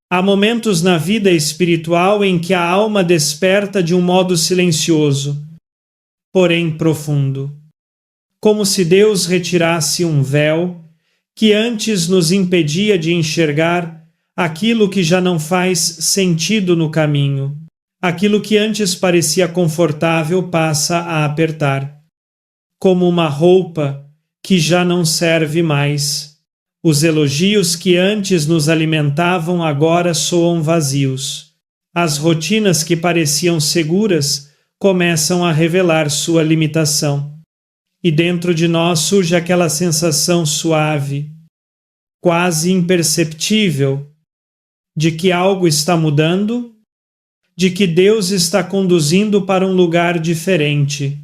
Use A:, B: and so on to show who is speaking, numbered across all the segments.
A: Há momentos na vida espiritual em que a alma desperta de um modo silencioso, porém profundo, como se Deus retirasse um véu que antes nos impedia de enxergar aquilo que já não faz sentido no caminho. Aquilo que antes parecia confortável passa a apertar, como uma roupa que já não serve mais. Os elogios que antes nos alimentavam agora soam vazios. As rotinas que pareciam seguras começam a revelar sua limitação. E dentro de nós surge aquela sensação suave, quase imperceptível, de que algo está mudando, de que Deus está conduzindo para um lugar diferente.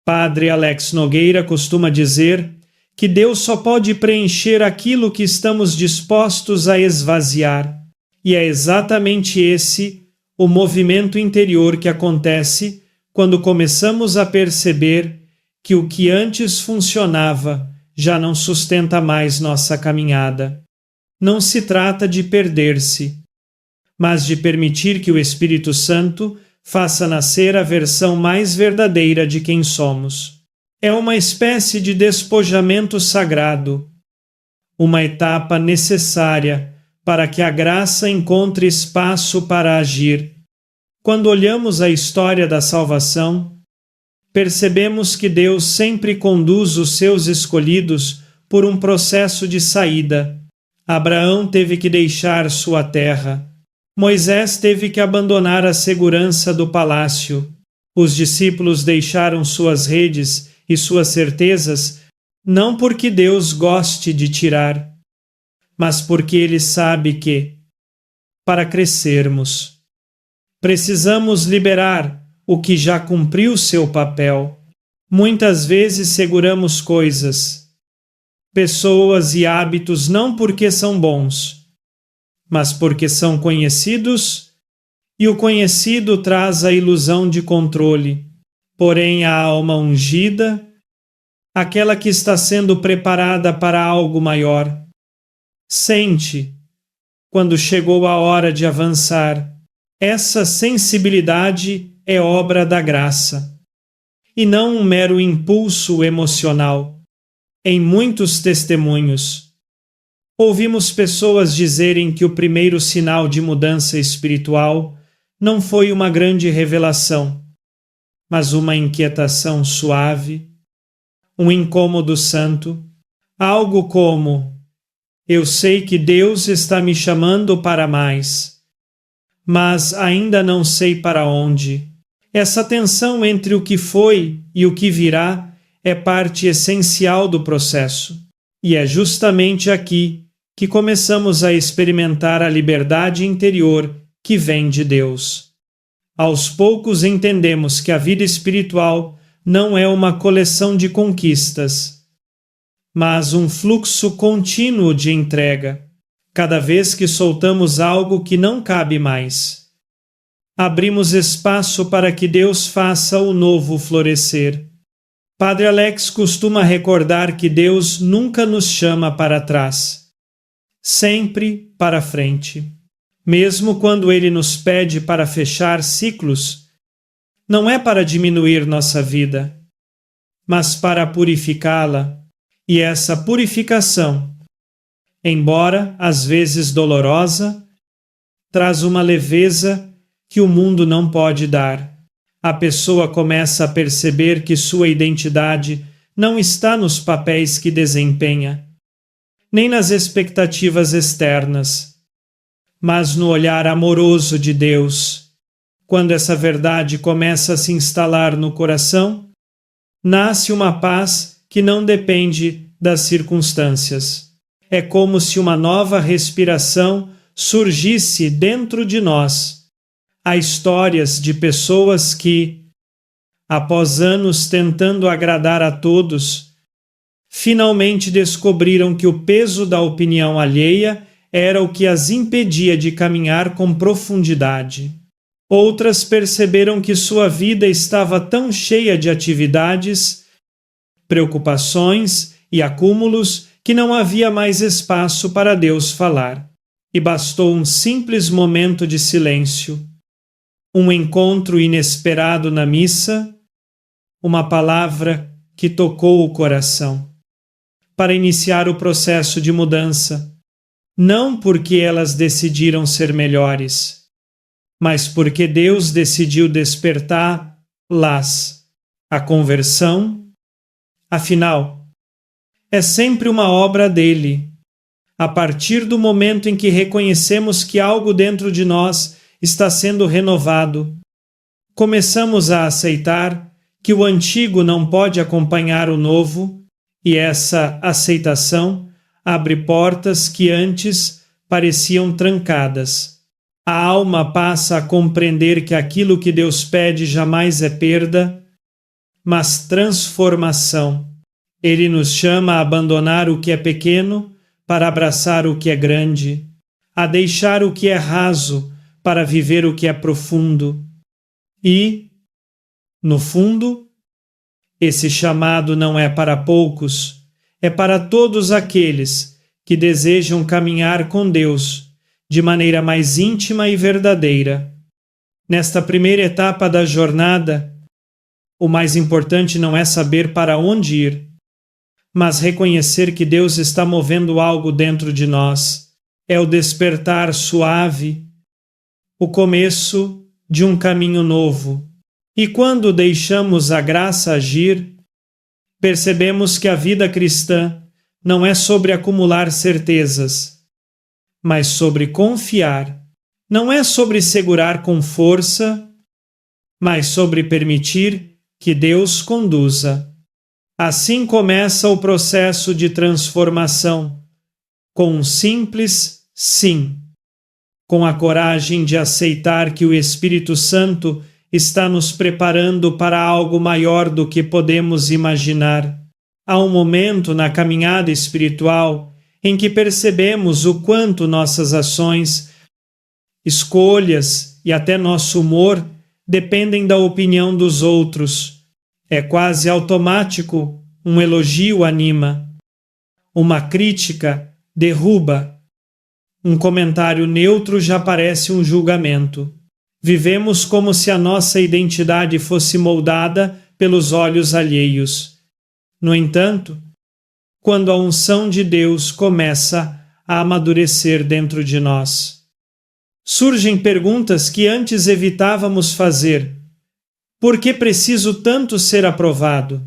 A: Padre Alex Nogueira costuma dizer que Deus só pode preencher aquilo que estamos dispostos a esvaziar. E é exatamente esse o movimento interior que acontece quando começamos a perceber que o que antes funcionava já não sustenta mais nossa caminhada. Não se trata de perder-se, mas de permitir que o Espírito Santo faça nascer a versão mais verdadeira de quem somos. É uma espécie de despojamento sagrado, uma etapa necessária para que a graça encontre espaço para agir. Quando olhamos a história da salvação, percebemos que Deus sempre conduz os seus escolhidos por um processo de saída. Abraão teve que deixar sua terra. Moisés teve que abandonar a segurança do palácio. Os discípulos deixaram suas redes e suas certezas, não porque Deus goste de tirar, mas porque Ele sabe que, para crescermos, precisamos liberar o que já cumpriu seu papel. Muitas vezes seguramos coisas, pessoas e hábitos não porque são bons, mas porque são conhecidos, e o conhecido traz a ilusão de controle. Porém, a alma ungida, aquela que está sendo preparada para algo maior, sente, quando chegou a hora de avançar. Essa sensibilidade é obra da graça, e não um mero impulso emocional. Em muitos testemunhos, ouvimos pessoas dizerem que o primeiro sinal de mudança espiritual não foi uma grande revelação, mas uma inquietação suave, um incômodo santo, algo como: eu sei que Deus está me chamando para mais, mas ainda não sei para onde. Essa tensão entre o que foi e o que virá é parte essencial do processo, e é justamente aqui que começamos a experimentar a liberdade interior que vem de Deus. Aos poucos entendemos que a vida espiritual não é uma coleção de conquistas, mas um fluxo contínuo de entrega, cada vez que soltamos algo que não cabe mais. Abrimos espaço para que Deus faça o novo florescer. Padre Alex costuma recordar que Deus nunca nos chama para trás, sempre para frente. Mesmo quando Ele nos pede para fechar ciclos, não é para diminuir nossa vida, mas para purificá-la. E essa purificação, embora às vezes dolorosa, traz uma leveza que o mundo não pode dar. A pessoa começa a perceber que sua identidade não está nos papéis que desempenha, nem nas expectativas externas, mas no olhar amoroso de Deus. Quando essa verdade começa a se instalar no coração, nasce uma paz que não depende das circunstâncias. É como se uma nova respiração surgisse dentro de nós. Há histórias de pessoas que, após anos tentando agradar a todos, finalmente descobriram que o peso da opinião alheia era o que as impedia de caminhar com profundidade. Outras perceberam que sua vida estava tão cheia de atividades, preocupações e acúmulos que não havia mais espaço para Deus falar. e bastou um simples momento de silêncio, um encontro inesperado na missa, uma palavra que tocou o coração, para iniciar o processo de mudança, não porque elas decidiram ser melhores, mas porque Deus decidiu despertá-las à conversão. Afinal, é sempre uma obra dele. A partir do momento em que reconhecemos que algo dentro de nós está sendo renovado, começamos a aceitar que o antigo não pode acompanhar o novo, e essa aceitação abre portas que antes pareciam trancadas. A alma passa a compreender que aquilo que Deus pede jamais é perda, mas transformação. Ele nos chama a abandonar o que é pequeno para abraçar o que é grande, a deixar o que é raso para viver o que é profundo. E, no fundo, esse chamado não é para poucos, é para todos aqueles que desejam caminhar com Deus de maneira mais íntima e verdadeira. Nesta primeira etapa da jornada, o mais importante não é saber para onde ir, mas reconhecer que Deus está movendo algo dentro de nós. É o despertar suave, o começo de um caminho novo. E quando deixamos a graça agir, percebemos que a vida cristã não é sobre acumular certezas, mas sobre confiar. Não é sobre segurar com força, mas sobre permitir que Deus conduza. Assim começa o processo de transformação, com um simples sim, com a coragem de aceitar que o Espírito Santo está nos preparando para algo maior do que podemos imaginar. Há um momento na caminhada espiritual em que percebemos o quanto nossas ações, escolhas e até nosso humor dependem da opinião dos outros. É quase automático, um elogio anima, uma crítica derruba, um comentário neutro já parece um julgamento. Vivemos como se a nossa identidade fosse moldada pelos olhos alheios. No entanto, quando a unção de Deus começa a amadurecer dentro de nós, surgem perguntas que antes evitávamos fazer. Por que preciso tanto ser aprovado?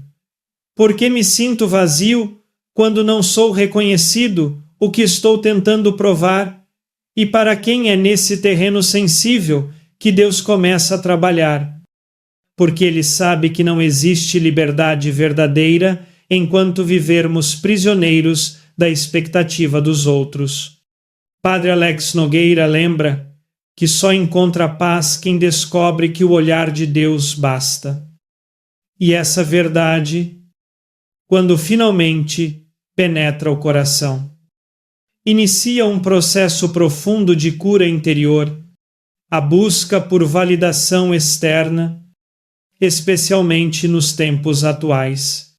A: Por que me sinto vazio quando não sou reconhecido o que estou tentando provar? E para quem é nesse terreno sensível que Deus começa a trabalhar? Porque Ele sabe que não existe liberdade verdadeira enquanto vivermos prisioneiros da expectativa dos outros. Padre Alex Nogueira lembra que só encontra paz quem descobre que o olhar de Deus basta. E essa verdade, quando finalmente penetra o coração, inicia um processo profundo de cura interior, a busca por validação externa, especialmente nos tempos atuais.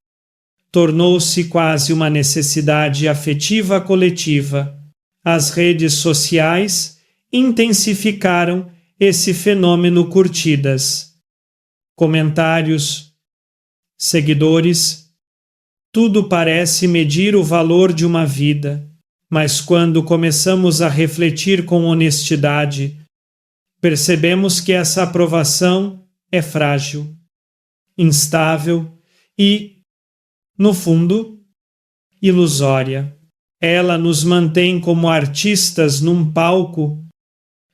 A: Tornou-se quase uma necessidade afetiva coletiva. As redes sociais intensificaram esse fenômeno curtidas. Comentários, seguidores, tudo parece medir o valor de uma vida, mas quando começamos a refletir com honestidade, percebemos que essa aprovação é frágil, instável e, no fundo, ilusória. Ela nos mantém como artistas num palco,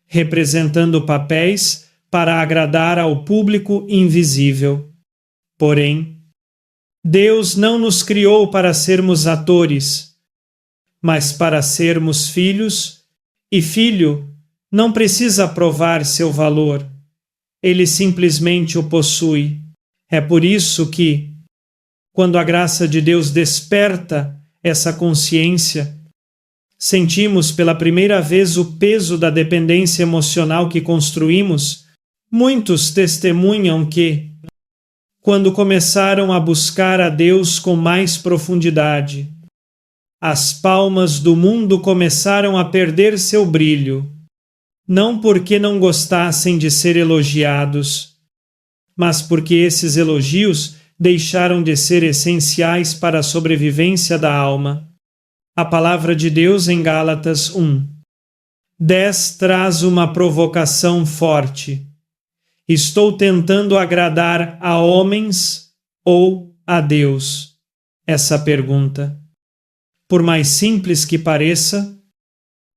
A: representando papéis para agradar ao público invisível. Porém, Deus não nos criou para sermos atores, mas para sermos filhos, e filho não precisa provar seu valor. Ele simplesmente o possui. É por isso que, quando a graça de Deus desperta essa consciência, sentimos pela primeira vez o peso da dependência emocional que construímos. Muitos testemunham que, quando começaram a buscar a Deus com mais profundidade, as palmas do mundo começaram a perder seu brilho, não porque não gostassem de ser elogiados, mas porque esses elogios deixaram de ser essenciais para a sobrevivência da alma. A palavra de Deus em Gálatas 1:10 traz uma provocação forte. Estou tentando agradar a homens ou a Deus? Essa pergunta, por mais simples que pareça,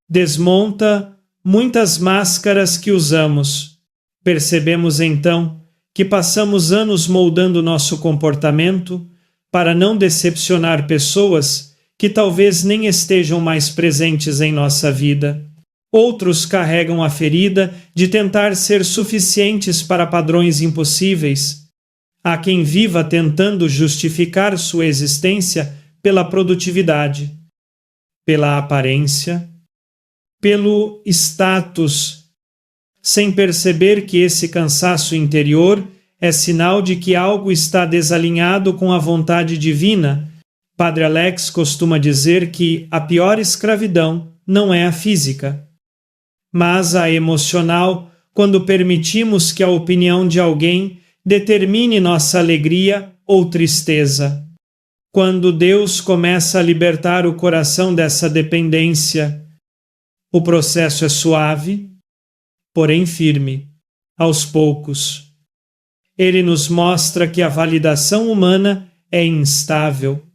A: desmonta muitas máscaras que usamos. Percebemos então que passamos anos moldando nosso comportamento para não decepcionar pessoas que talvez nem estejam mais presentes em nossa vida. Outros carregam a ferida de tentar ser suficientes para padrões impossíveis. Há quem viva tentando justificar sua existência pela produtividade, pela aparência, pelo status, sem perceber que esse cansaço interior é sinal de que algo está desalinhado com a vontade divina. Padre Alex costuma dizer que a pior escravidão não é a física, mas a emocional, quando permitimos que a opinião de alguém determine nossa alegria ou tristeza. Quando Deus começa a libertar o coração dessa dependência, o processo é suave, porém firme, aos poucos. Ele nos mostra que a validação humana é instável,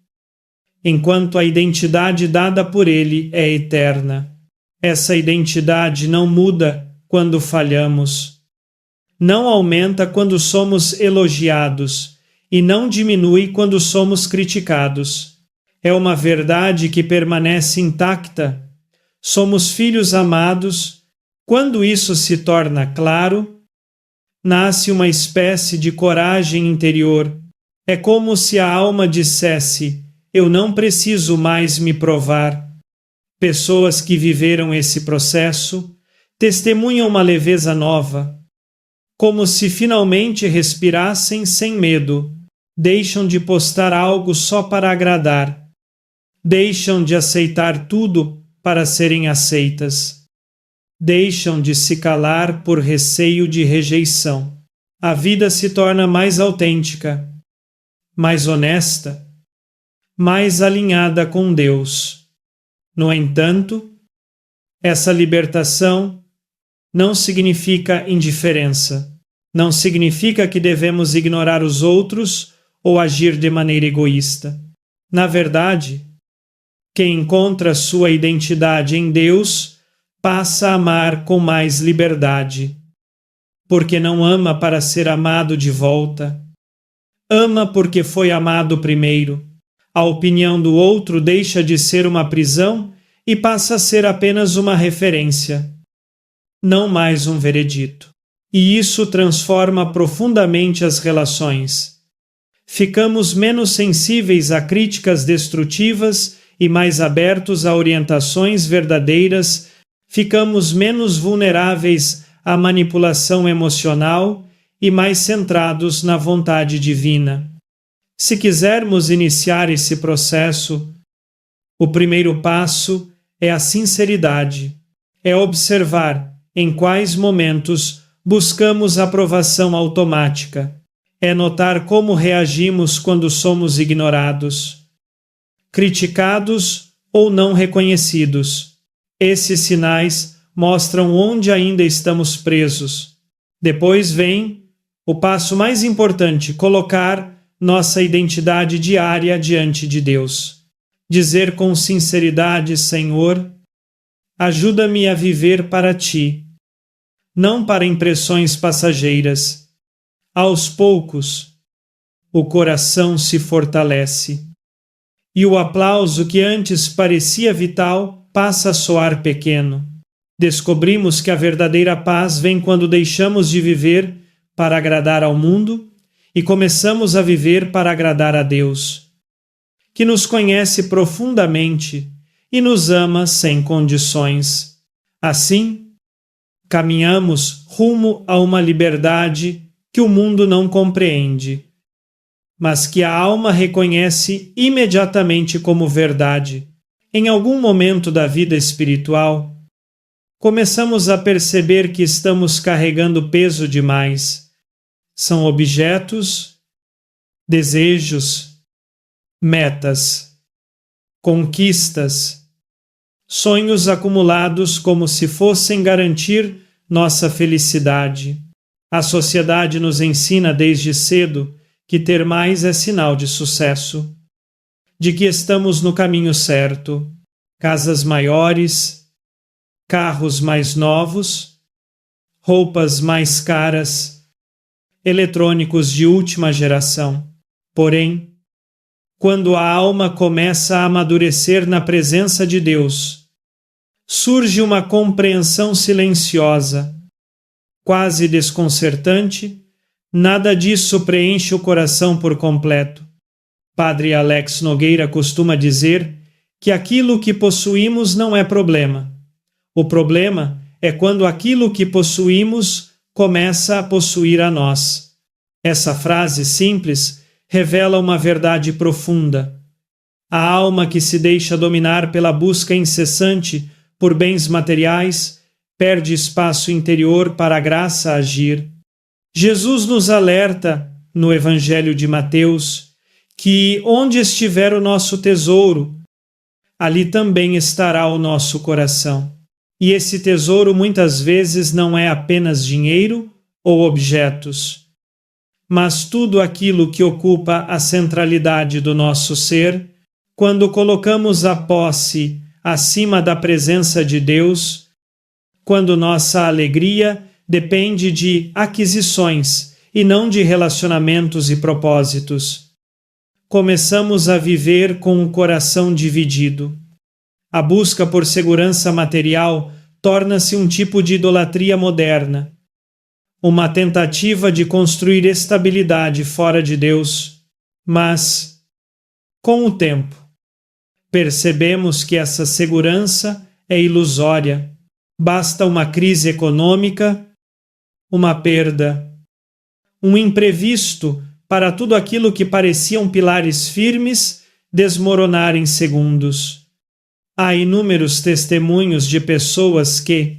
A: enquanto a identidade dada por Ele é eterna. Essa identidade não muda quando falhamos, não aumenta quando somos elogiados e não diminui quando somos criticados. É uma verdade que permanece intacta. Somos filhos amados. Quando isso se torna claro, nasce uma espécie de coragem interior. É como se a alma dissesse: eu não preciso mais me provar. Pessoas que viveram esse processo testemunham uma leveza nova, como se finalmente respirassem sem medo, deixam de postar algo só para agradar, deixam de aceitar tudo para serem aceitas, deixam de se calar por receio de rejeição. A vida se torna mais autêntica, mais honesta, mais alinhada com Deus. No entanto, essa libertação não significa indiferença, não significa que devemos ignorar os outros ou agir de maneira egoísta. Na verdade, quem encontra sua identidade em Deus passa a amar com mais liberdade, porque não ama para ser amado de volta. Ama porque foi amado primeiro. A opinião do outro deixa de ser uma prisão e passa a ser apenas uma referência, não mais um veredito. E isso transforma profundamente as relações. Ficamos menos sensíveis a críticas destrutivas e mais abertos a orientações verdadeiras. Ficamos menos vulneráveis à manipulação emocional e mais centrados na vontade divina. Se quisermos iniciar esse processo, o primeiro passo é a sinceridade, é observar em quais momentos buscamos aprovação automática, é notar como reagimos quando somos ignorados, criticados ou não reconhecidos. Esses sinais mostram onde ainda estamos presos. Depois vem o passo mais importante: colocar nossa identidade diária diante de Deus. Dizer com sinceridade: Senhor, ajuda-me a viver para Ti, não para impressões passageiras. Aos poucos, o coração se fortalece e o aplauso que antes parecia vital passa a soar pequeno. Descobrimos que a verdadeira paz vem quando deixamos de viver para agradar ao mundo e começamos a viver para agradar a Deus, que nos conhece profundamente e nos ama sem condições. Assim, caminhamos rumo a uma liberdade que o mundo não compreende, mas que a alma reconhece imediatamente como verdade. Em algum momento da vida espiritual, começamos a perceber que estamos carregando peso demais. São objetos, desejos, metas, conquistas, sonhos acumulados como se fossem garantir nossa felicidade. A sociedade nos ensina desde cedo que ter mais é sinal de sucesso, de que estamos no caminho certo. Casas maiores, carros mais novos, roupas mais caras, eletrônicos de última geração. Porém, quando a alma começa a amadurecer na presença de Deus, surge uma compreensão silenciosa, quase desconcertante. Nada disso preenche o coração por completo. Padre Alex Nogueira costuma dizer que aquilo que possuímos não é problema. O problema é quando aquilo que possuímos começa a possuir a nós. Essa frase simples revela uma verdade profunda. A alma que se deixa dominar pela busca incessante por bens materiais perde espaço interior para a graça agir. Jesus nos alerta, no Evangelho de Mateus, que onde estiver o nosso tesouro, ali também estará o nosso coração. E esse tesouro muitas vezes não é apenas dinheiro ou objetos, mas tudo aquilo que ocupa a centralidade do nosso ser. Quando colocamos a posse acima da presença de Deus, quando nossa alegria depende de aquisições e não de relacionamentos e propósitos, começamos a viver com o coração dividido. A busca por segurança material torna-se um tipo de idolatria moderna, uma tentativa de construir estabilidade fora de Deus. Mas, com o tempo, percebemos que essa segurança é ilusória. Basta uma crise econômica, uma perda, um imprevisto para tudo aquilo que pareciam pilares firmes desmoronar em segundos. Há inúmeros testemunhos de pessoas que,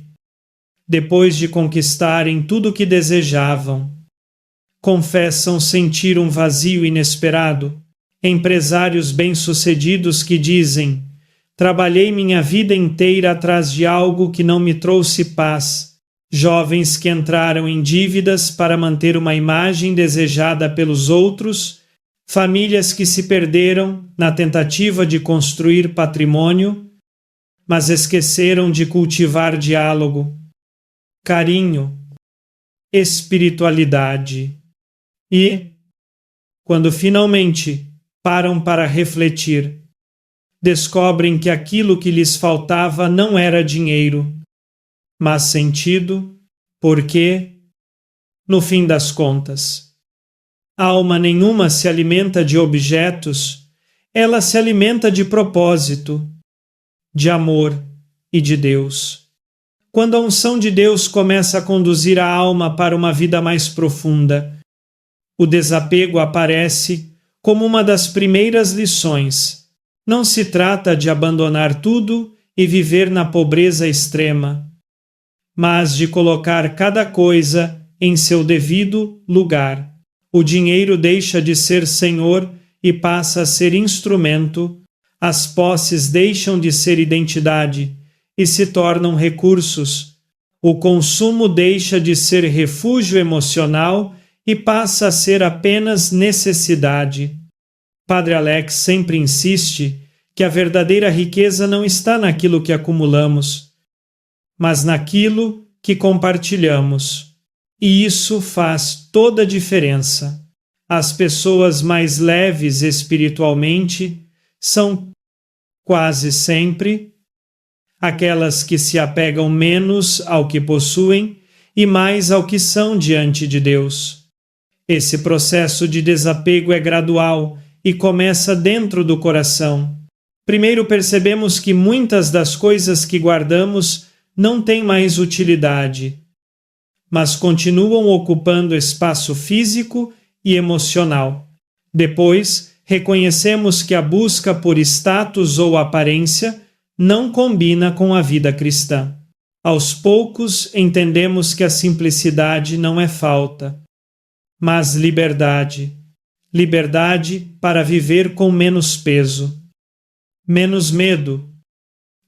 A: depois de conquistarem tudo o que desejavam, confessam sentir um vazio inesperado. Empresários bem-sucedidos que dizem: trabalhei minha vida inteira atrás de algo que não me trouxe paz. Jovens que entraram em dívidas para manter uma imagem desejada pelos outros. Famílias que se perderam na tentativa de construir patrimônio, mas esqueceram de cultivar diálogo, carinho, espiritualidade. E, quando finalmente param para refletir, descobrem que aquilo que lhes faltava não era dinheiro, mas sentido, porque, no fim das contas, alma nenhuma se alimenta de objetos, ela se alimenta de propósito, de amor e de Deus. Quando a unção de Deus começa a conduzir a alma para uma vida mais profunda, o desapego aparece como uma das primeiras lições. Não se trata de abandonar tudo e viver na pobreza extrema, mas de colocar cada coisa em seu devido lugar. O dinheiro deixa de ser senhor e passa a ser instrumento, as posses deixam de ser identidade e se tornam recursos. O consumo deixa de ser refúgio emocional e passa a ser apenas necessidade. Padre Alex sempre insiste que a verdadeira riqueza não está naquilo que acumulamos, mas naquilo que compartilhamos. E isso faz toda a diferença. As pessoas mais leves espiritualmente são, quase sempre, aquelas que se apegam menos ao que possuem e mais ao que são diante de Deus. Esse processo de desapego é gradual e começa dentro do coração. Primeiro percebemos que muitas das coisas que guardamos não têm mais utilidade, mas continuam ocupando espaço físico e emocional. Depois, reconhecemos que a busca por status ou aparência não combina com a vida cristã. Aos poucos entendemos que a simplicidade não é falta, mas liberdade. Liberdade para viver com menos peso, menos medo,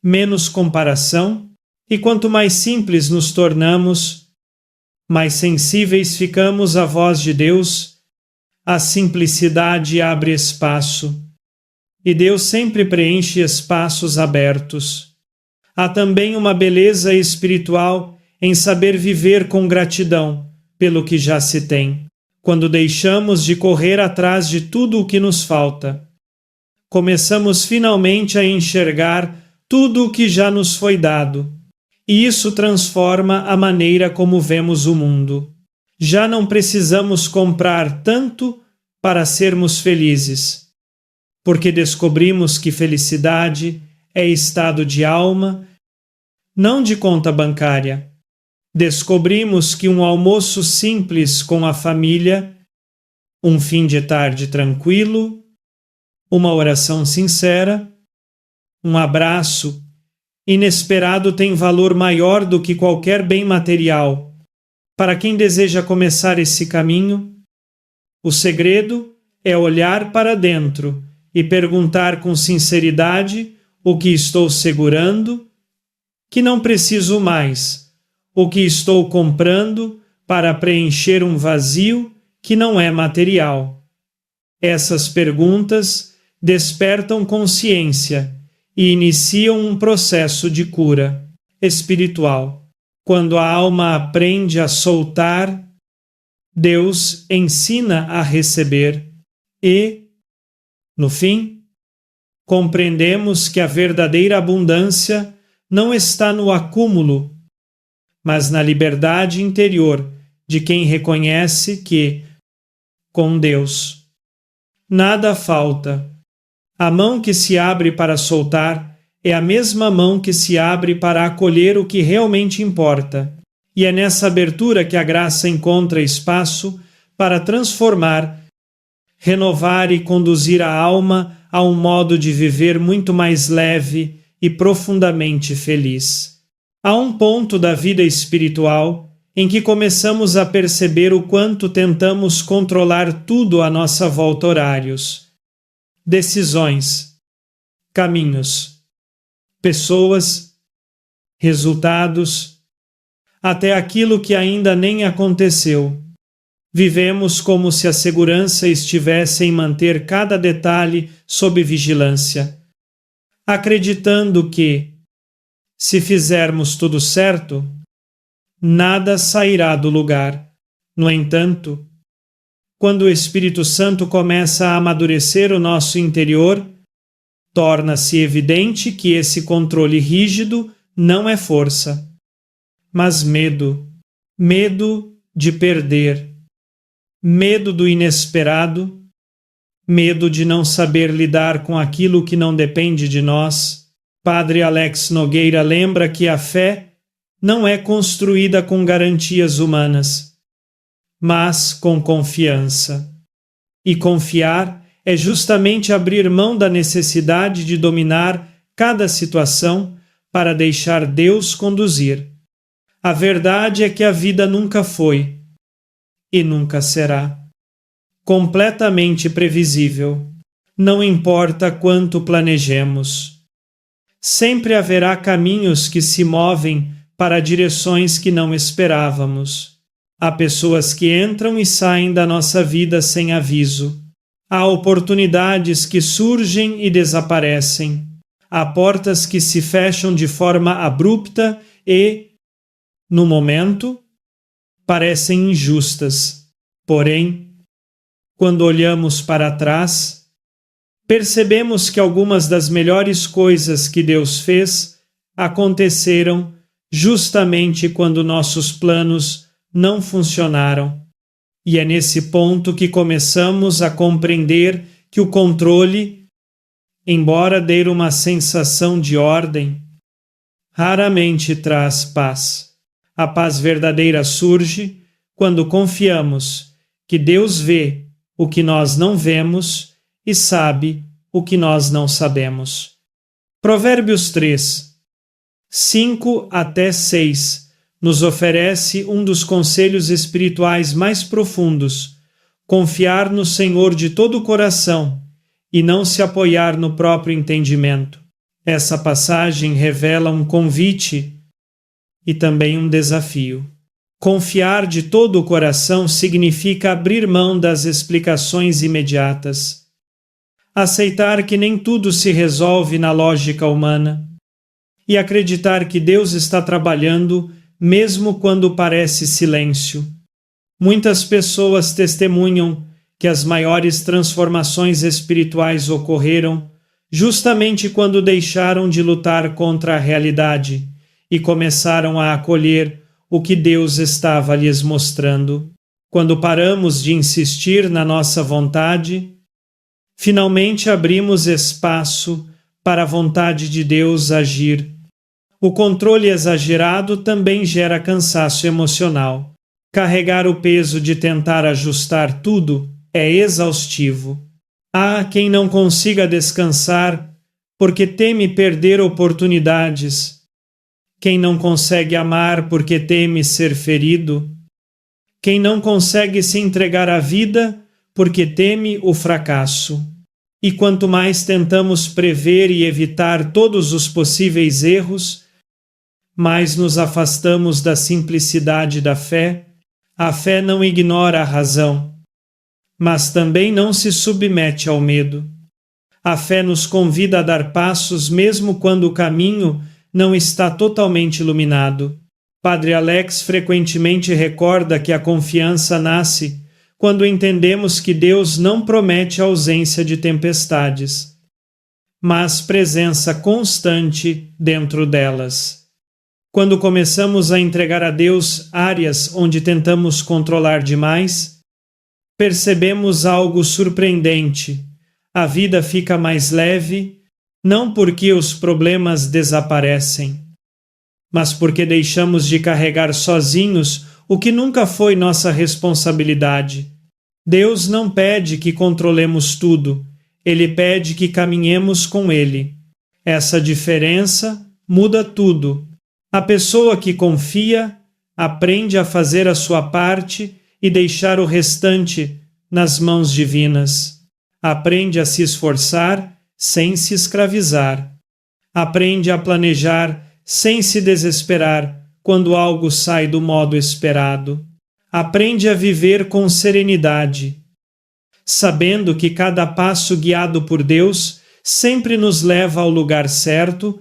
A: menos comparação, e quanto mais simples nos tornamos, mais sensíveis ficamos à voz de Deus. A simplicidade abre espaço, e Deus sempre preenche espaços abertos. Há também uma beleza espiritual em saber viver com gratidão pelo que já se tem, quando deixamos de correr atrás de tudo o que nos falta. Começamos finalmente a enxergar tudo o que já nos foi dado, e isso transforma a maneira como vemos o mundo. Já não precisamos comprar tanto para sermos felizes, porque descobrimos que felicidade é estado de alma, não de conta bancária. Descobrimos que um almoço simples com a família, um fim de tarde tranquilo, uma oração sincera, um abraço inesperado tem valor maior do que qualquer bem material. Para quem deseja começar esse caminho, o segredo é olhar para dentro e perguntar com sinceridade o que estou segurando, que não preciso mais, o que estou comprando para preencher um vazio que não é material. Essas perguntas despertam consciência e iniciam um processo de cura espiritual. Quando a alma aprende a soltar, Deus ensina a receber e, no fim, compreendemos que a verdadeira abundância não está no acúmulo, mas na liberdade interior de quem reconhece que, com Deus, nada falta. A mão que se abre para soltar é a mesma mão que se abre para acolher o que realmente importa, e é nessa abertura que a graça encontra espaço para transformar, renovar e conduzir a alma a um modo de viver muito mais leve e profundamente feliz. Há um ponto da vida espiritual em que começamos a perceber o quanto tentamos controlar tudo à nossa volta: horários, decisões, caminhos, pessoas, resultados, até aquilo que ainda nem aconteceu. Vivemos como se a segurança estivesse em manter cada detalhe sob vigilância, acreditando que, se fizermos tudo certo, nada sairá do lugar. No entanto, quando o Espírito Santo começa a amadurecer o nosso interior, torna-se evidente que esse controle rígido não é força, mas medo. Medo de perder, medo do inesperado, medo de não saber lidar com aquilo que não depende de nós. Padre Alex Nogueira lembra que a fé não é construída com garantias humanas, mas com confiança. E confiar é justamente abrir mão da necessidade de dominar cada situação para deixar Deus conduzir. A verdade é que a vida nunca foi, e nunca será, completamente previsível, não importa quanto planejemos. Sempre haverá caminhos que se movem para direções que não esperávamos. Há pessoas que entram e saem da nossa vida sem aviso. Há oportunidades que surgem e desaparecem. Há portas que se fecham de forma abrupta e, no momento, parecem injustas. Porém, quando olhamos para trás, percebemos que algumas das melhores coisas que Deus fez aconteceram justamente quando nossos planos não funcionaram. E é nesse ponto que começamos a compreender que o controle, embora dê uma sensação de ordem, raramente traz paz. A paz verdadeira surge quando confiamos que Deus vê o que nós não vemos e sabe o que nós não sabemos. Provérbios 3, 5 até 6 nos oferece um dos conselhos espirituais mais profundos: confiar no Senhor de todo o coração e não se apoiar no próprio entendimento. Essa passagem revela um convite e também um desafio. Confiar de todo o coração significa abrir mão das explicações imediatas. Aceitar que nem tudo se resolve na lógica humana e acreditar que Deus está trabalhando mesmo quando parece silêncio. Muitas pessoas testemunham que as maiores transformações espirituais ocorreram justamente quando deixaram de lutar contra a realidade e começaram a acolher o que Deus estava lhes mostrando. Quando paramos de insistir na nossa vontade, finalmente abrimos espaço para a vontade de Deus agir. O controle exagerado também gera cansaço emocional. Carregar o peso de tentar ajustar tudo é exaustivo. Há quem não consiga descansar porque teme perder oportunidades. Quem não consegue amar porque teme ser ferido. Quem não consegue se entregar à vida porque teme o fracasso. E quanto mais tentamos prever e evitar todos os possíveis erros, mais nos afastamos da simplicidade da fé. A fé não ignora a razão, mas também não se submete ao medo. A fé nos convida a dar passos mesmo quando o caminho não está totalmente iluminado. Padre Alex frequentemente recorda que a confiança nasce quando entendemos que Deus não promete a ausência de tempestades, mas presença constante dentro delas. Quando começamos a entregar a Deus áreas onde tentamos controlar demais, percebemos algo surpreendente. A vida fica mais leve, não porque os problemas desaparecem, mas porque deixamos de carregar sozinhos o que nunca foi nossa responsabilidade. Deus não pede que controlemos tudo, Ele pede que caminhemos com Ele. Essa diferença muda tudo. A pessoa que confia aprende a fazer a sua parte e deixar o restante nas mãos divinas. Aprende a se esforçar sem se escravizar. Aprende a planejar sem se desesperar quando algo sai do modo esperado. Aprende a viver com serenidade, sabendo que cada passo guiado por Deus sempre nos leva ao lugar certo.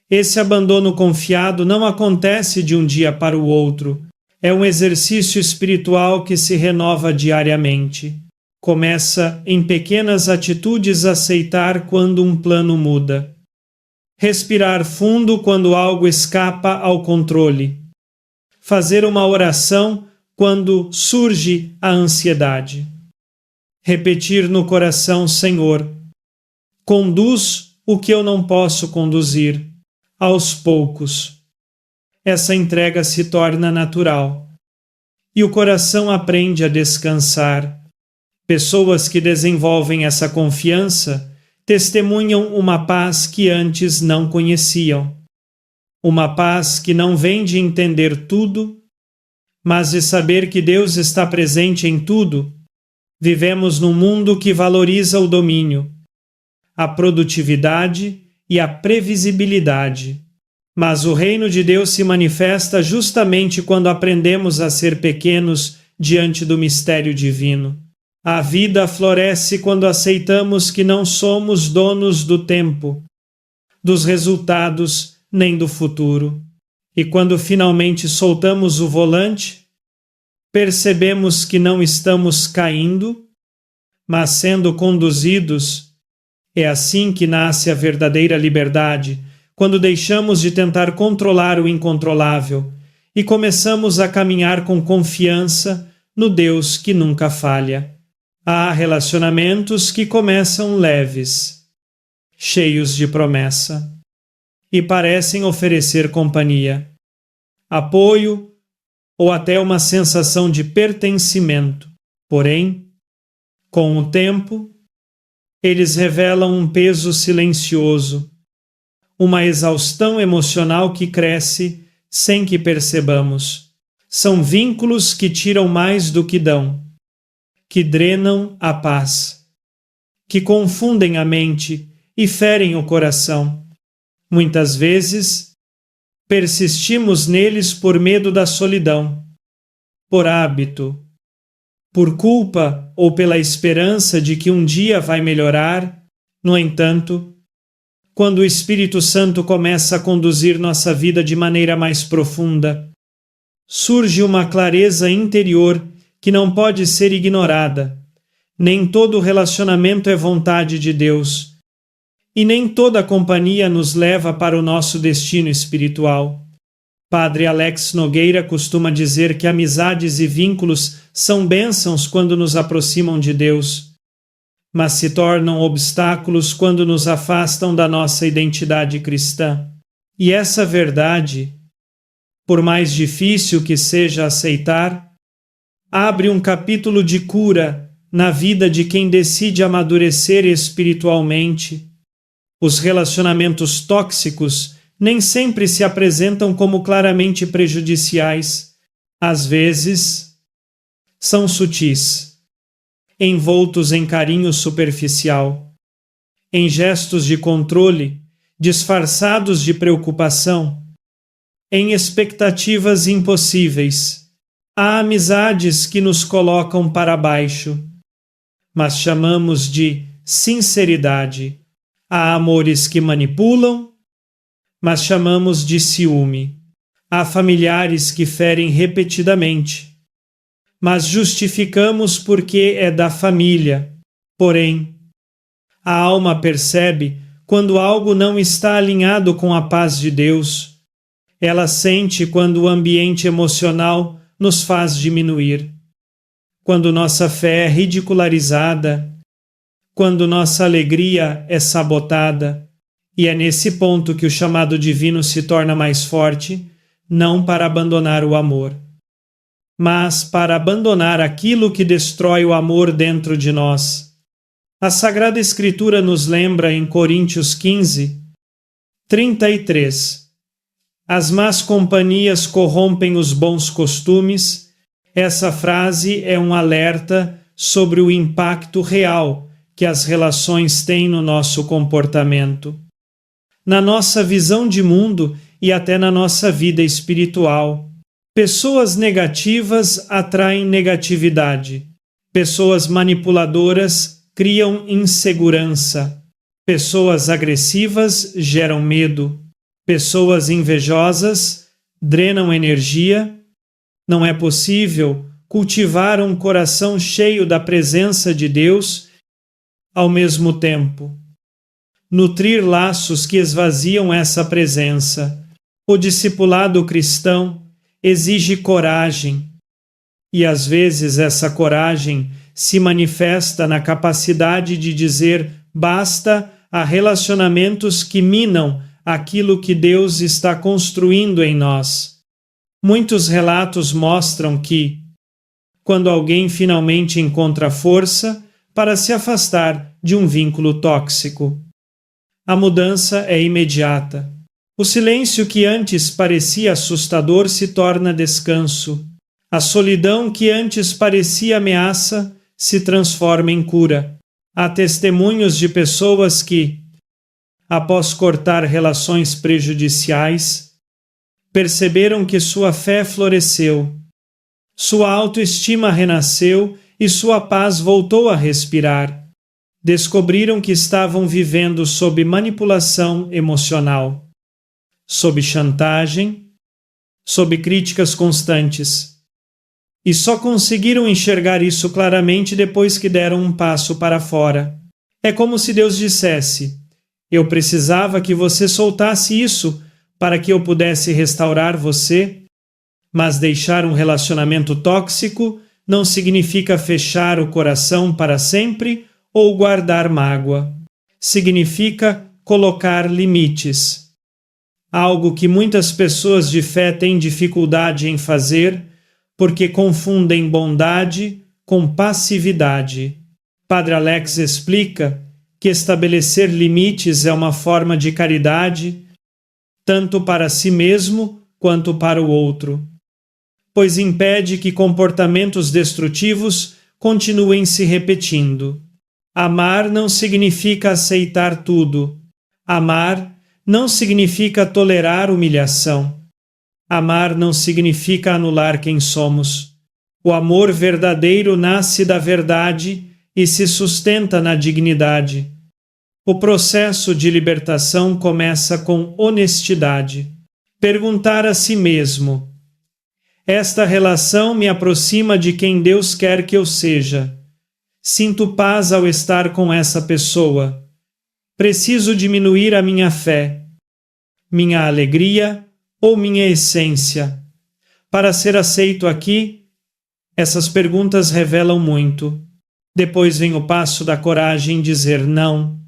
A: Esse abandono confiado não acontece de um dia para o outro. É um exercício espiritual que se renova diariamente. Começa em pequenas atitudes a aceitar quando um plano muda. Respirar fundo quando algo escapa ao controle. Fazer uma oração quando surge a ansiedade. Repetir no coração: Senhor, conduz o que eu não posso conduzir. Aos poucos, essa entrega se torna natural e o coração aprende a descansar. Pessoas que desenvolvem essa confiança testemunham uma paz que antes não conheciam. Uma paz que não vem de entender tudo, mas de saber que Deus está presente em tudo. Vivemos num mundo que valoriza o domínio, a produtividade e a previsibilidade. Mas o reino de Deus se manifesta justamente quando aprendemos a ser pequenos diante do mistério divino. A vida floresce quando aceitamos que não somos donos do tempo, dos resultados nem do futuro. E quando finalmente soltamos o volante, percebemos que não estamos caindo, mas sendo conduzidos. É assim que nasce a verdadeira liberdade, quando deixamos de tentar controlar o incontrolável e começamos a caminhar com confiança no Deus que nunca falha. Há relacionamentos que começam leves, cheios de promessa, e parecem oferecer companhia, apoio ou até uma sensação de pertencimento. Porém, com o tempo, eles revelam um peso silencioso, uma exaustão emocional que cresce sem que percebamos. São vínculos que tiram mais do que dão, que drenam a paz, que confundem a mente e ferem o coração. Muitas vezes, persistimos neles por medo da solidão, por hábito, por culpa ou pela esperança de que um dia vai melhorar. No entanto, quando o Espírito Santo começa a conduzir nossa vida de maneira mais profunda, surge uma clareza interior que não pode ser ignorada. Nem todo relacionamento é vontade de Deus, e nem toda companhia nos leva para o nosso destino espiritual. Padre Alex Nogueira costuma dizer que amizades e vínculos são bênçãos quando nos aproximam de Deus, mas se tornam obstáculos quando nos afastam da nossa identidade cristã. E essa verdade, por mais difícil que seja aceitar, abre um capítulo de cura na vida de quem decide amadurecer espiritualmente. Os relacionamentos tóxicos nem sempre se apresentam como claramente prejudiciais. Às vezes, são sutis, envoltos em carinho superficial, em gestos de controle, disfarçados de preocupação, em expectativas impossíveis. Há amizades que nos colocam para baixo, mas chamamos de sinceridade. Há amores que manipulam, mas chamamos de ciúme. Há familiares que ferem repetidamente, mas justificamos porque é da família. Porém, a alma percebe quando algo não está alinhado com a paz de Deus. Ela sente quando o ambiente emocional nos faz diminuir, quando nossa fé é ridicularizada, quando nossa alegria é sabotada. E é nesse ponto que o chamado divino se torna mais forte, não para abandonar o amor, mas para abandonar aquilo que destrói o amor dentro de nós. A Sagrada Escritura nos lembra em Coríntios 15, 33. As más companhias corrompem os bons costumes. Essa frase é um alerta sobre o impacto real que as relações têm no nosso comportamento, na nossa visão de mundo e até na nossa vida espiritual. Pessoas negativas atraem negatividade. Pessoas manipuladoras criam insegurança. Pessoas agressivas geram medo. Pessoas invejosas drenam energia. Não é possível cultivar um coração cheio da presença de Deus ao mesmo tempo nutrir laços que esvaziam essa presença. O discipulado cristão exige coragem, e às vezes essa coragem se manifesta na capacidade de dizer basta a relacionamentos que minam aquilo que Deus está construindo em nós. Muitos relatos mostram que, quando alguém finalmente encontra força para se afastar de um vínculo tóxico, a mudança é imediata. O silêncio que antes parecia assustador se torna descanso. A solidão que antes parecia ameaça se transforma em cura. Há testemunhos de pessoas que, após cortar relações prejudiciais, perceberam que sua fé floresceu, sua autoestima renasceu e sua paz voltou a respirar. Descobriram que estavam vivendo sob manipulação emocional, sob chantagem, sob críticas constantes. E só conseguiram enxergar isso claramente depois que deram um passo para fora. É como se Deus dissesse: eu precisava que você soltasse isso para que eu pudesse restaurar você, mas deixar um relacionamento tóxico não significa fechar o coração para sempre ou guardar mágoa. Significa colocar limites. Algo que muitas pessoas de fé têm dificuldade em fazer porque confundem bondade com passividade. Padre Alex explica que estabelecer limites é uma forma de caridade tanto para si mesmo quanto para o outro, pois impede que comportamentos destrutivos continuem se repetindo. Amar não significa aceitar tudo. Amar não significa tolerar humilhação. Amar não significa anular quem somos. O amor verdadeiro nasce da verdade e se sustenta na dignidade. O processo de libertação começa com honestidade. Perguntar a si mesmo: esta relação me aproxima de quem Deus quer que eu seja. Sinto paz ao estar com essa pessoa. Preciso diminuir a minha fé, minha alegria ou minha essência. Para ser aceito aqui, essas perguntas revelam muito. Depois vem o passo da coragem dizer não.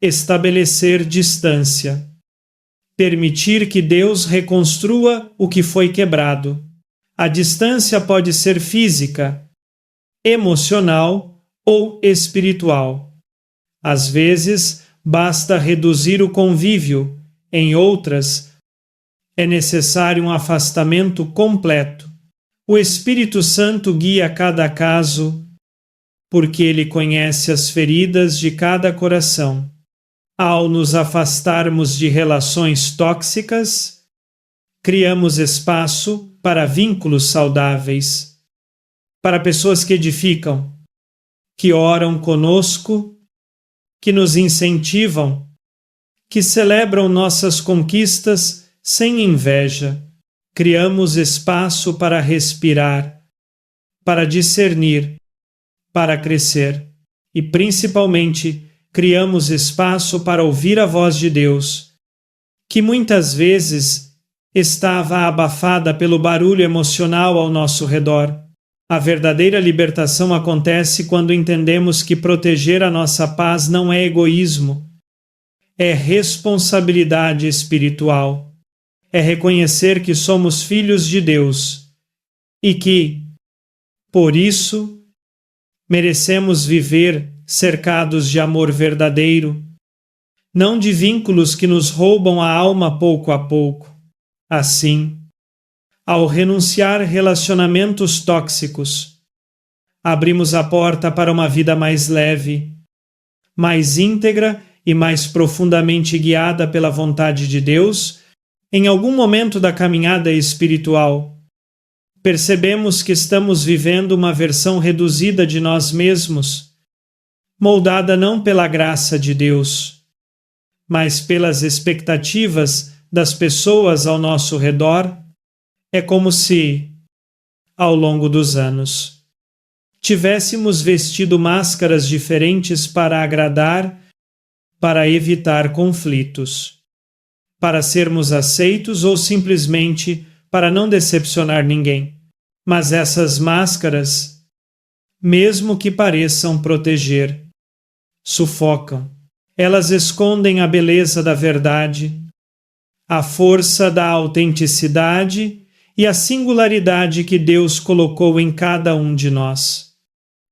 A: Estabelecer distância. Permitir que Deus reconstrua o que foi quebrado. A distância pode ser física, emocional ou espiritual. Às vezes, basta reduzir o convívio, em outras, é necessário um afastamento completo. O Espírito Santo guia cada caso, porque ele conhece as feridas de cada coração. Ao nos afastarmos de relações tóxicas, criamos espaço para vínculos saudáveis, para pessoas que edificam, que oram conosco, que nos incentivam, que celebram nossas conquistas sem inveja. Criamos espaço para respirar, para discernir, para crescer e, principalmente, criamos espaço para ouvir a voz de Deus, que muitas vezes estava abafada pelo barulho emocional ao nosso redor. A verdadeira libertação acontece quando entendemos que proteger a nossa paz não é egoísmo, é responsabilidade espiritual. É reconhecer que somos filhos de Deus e que, por isso, merecemos viver cercados de amor verdadeiro, não de vínculos que nos roubam a alma pouco a pouco. Assim, ao renunciar relacionamentos tóxicos, abrimos a porta para uma vida mais leve, mais íntegra e mais profundamente guiada pela vontade de Deus. Em algum momento da caminhada espiritual, percebemos que estamos vivendo uma versão reduzida de nós mesmos, moldada não pela graça de Deus, mas pelas expectativas das pessoas ao nosso redor. É como se, ao longo dos anos, tivéssemos vestido máscaras diferentes para agradar, para evitar conflitos, para sermos aceitos ou simplesmente para não decepcionar ninguém. Mas essas máscaras, mesmo que pareçam proteger, sufocam. Elas escondem a beleza da verdade, a força da autenticidade e a singularidade que Deus colocou em cada um de nós.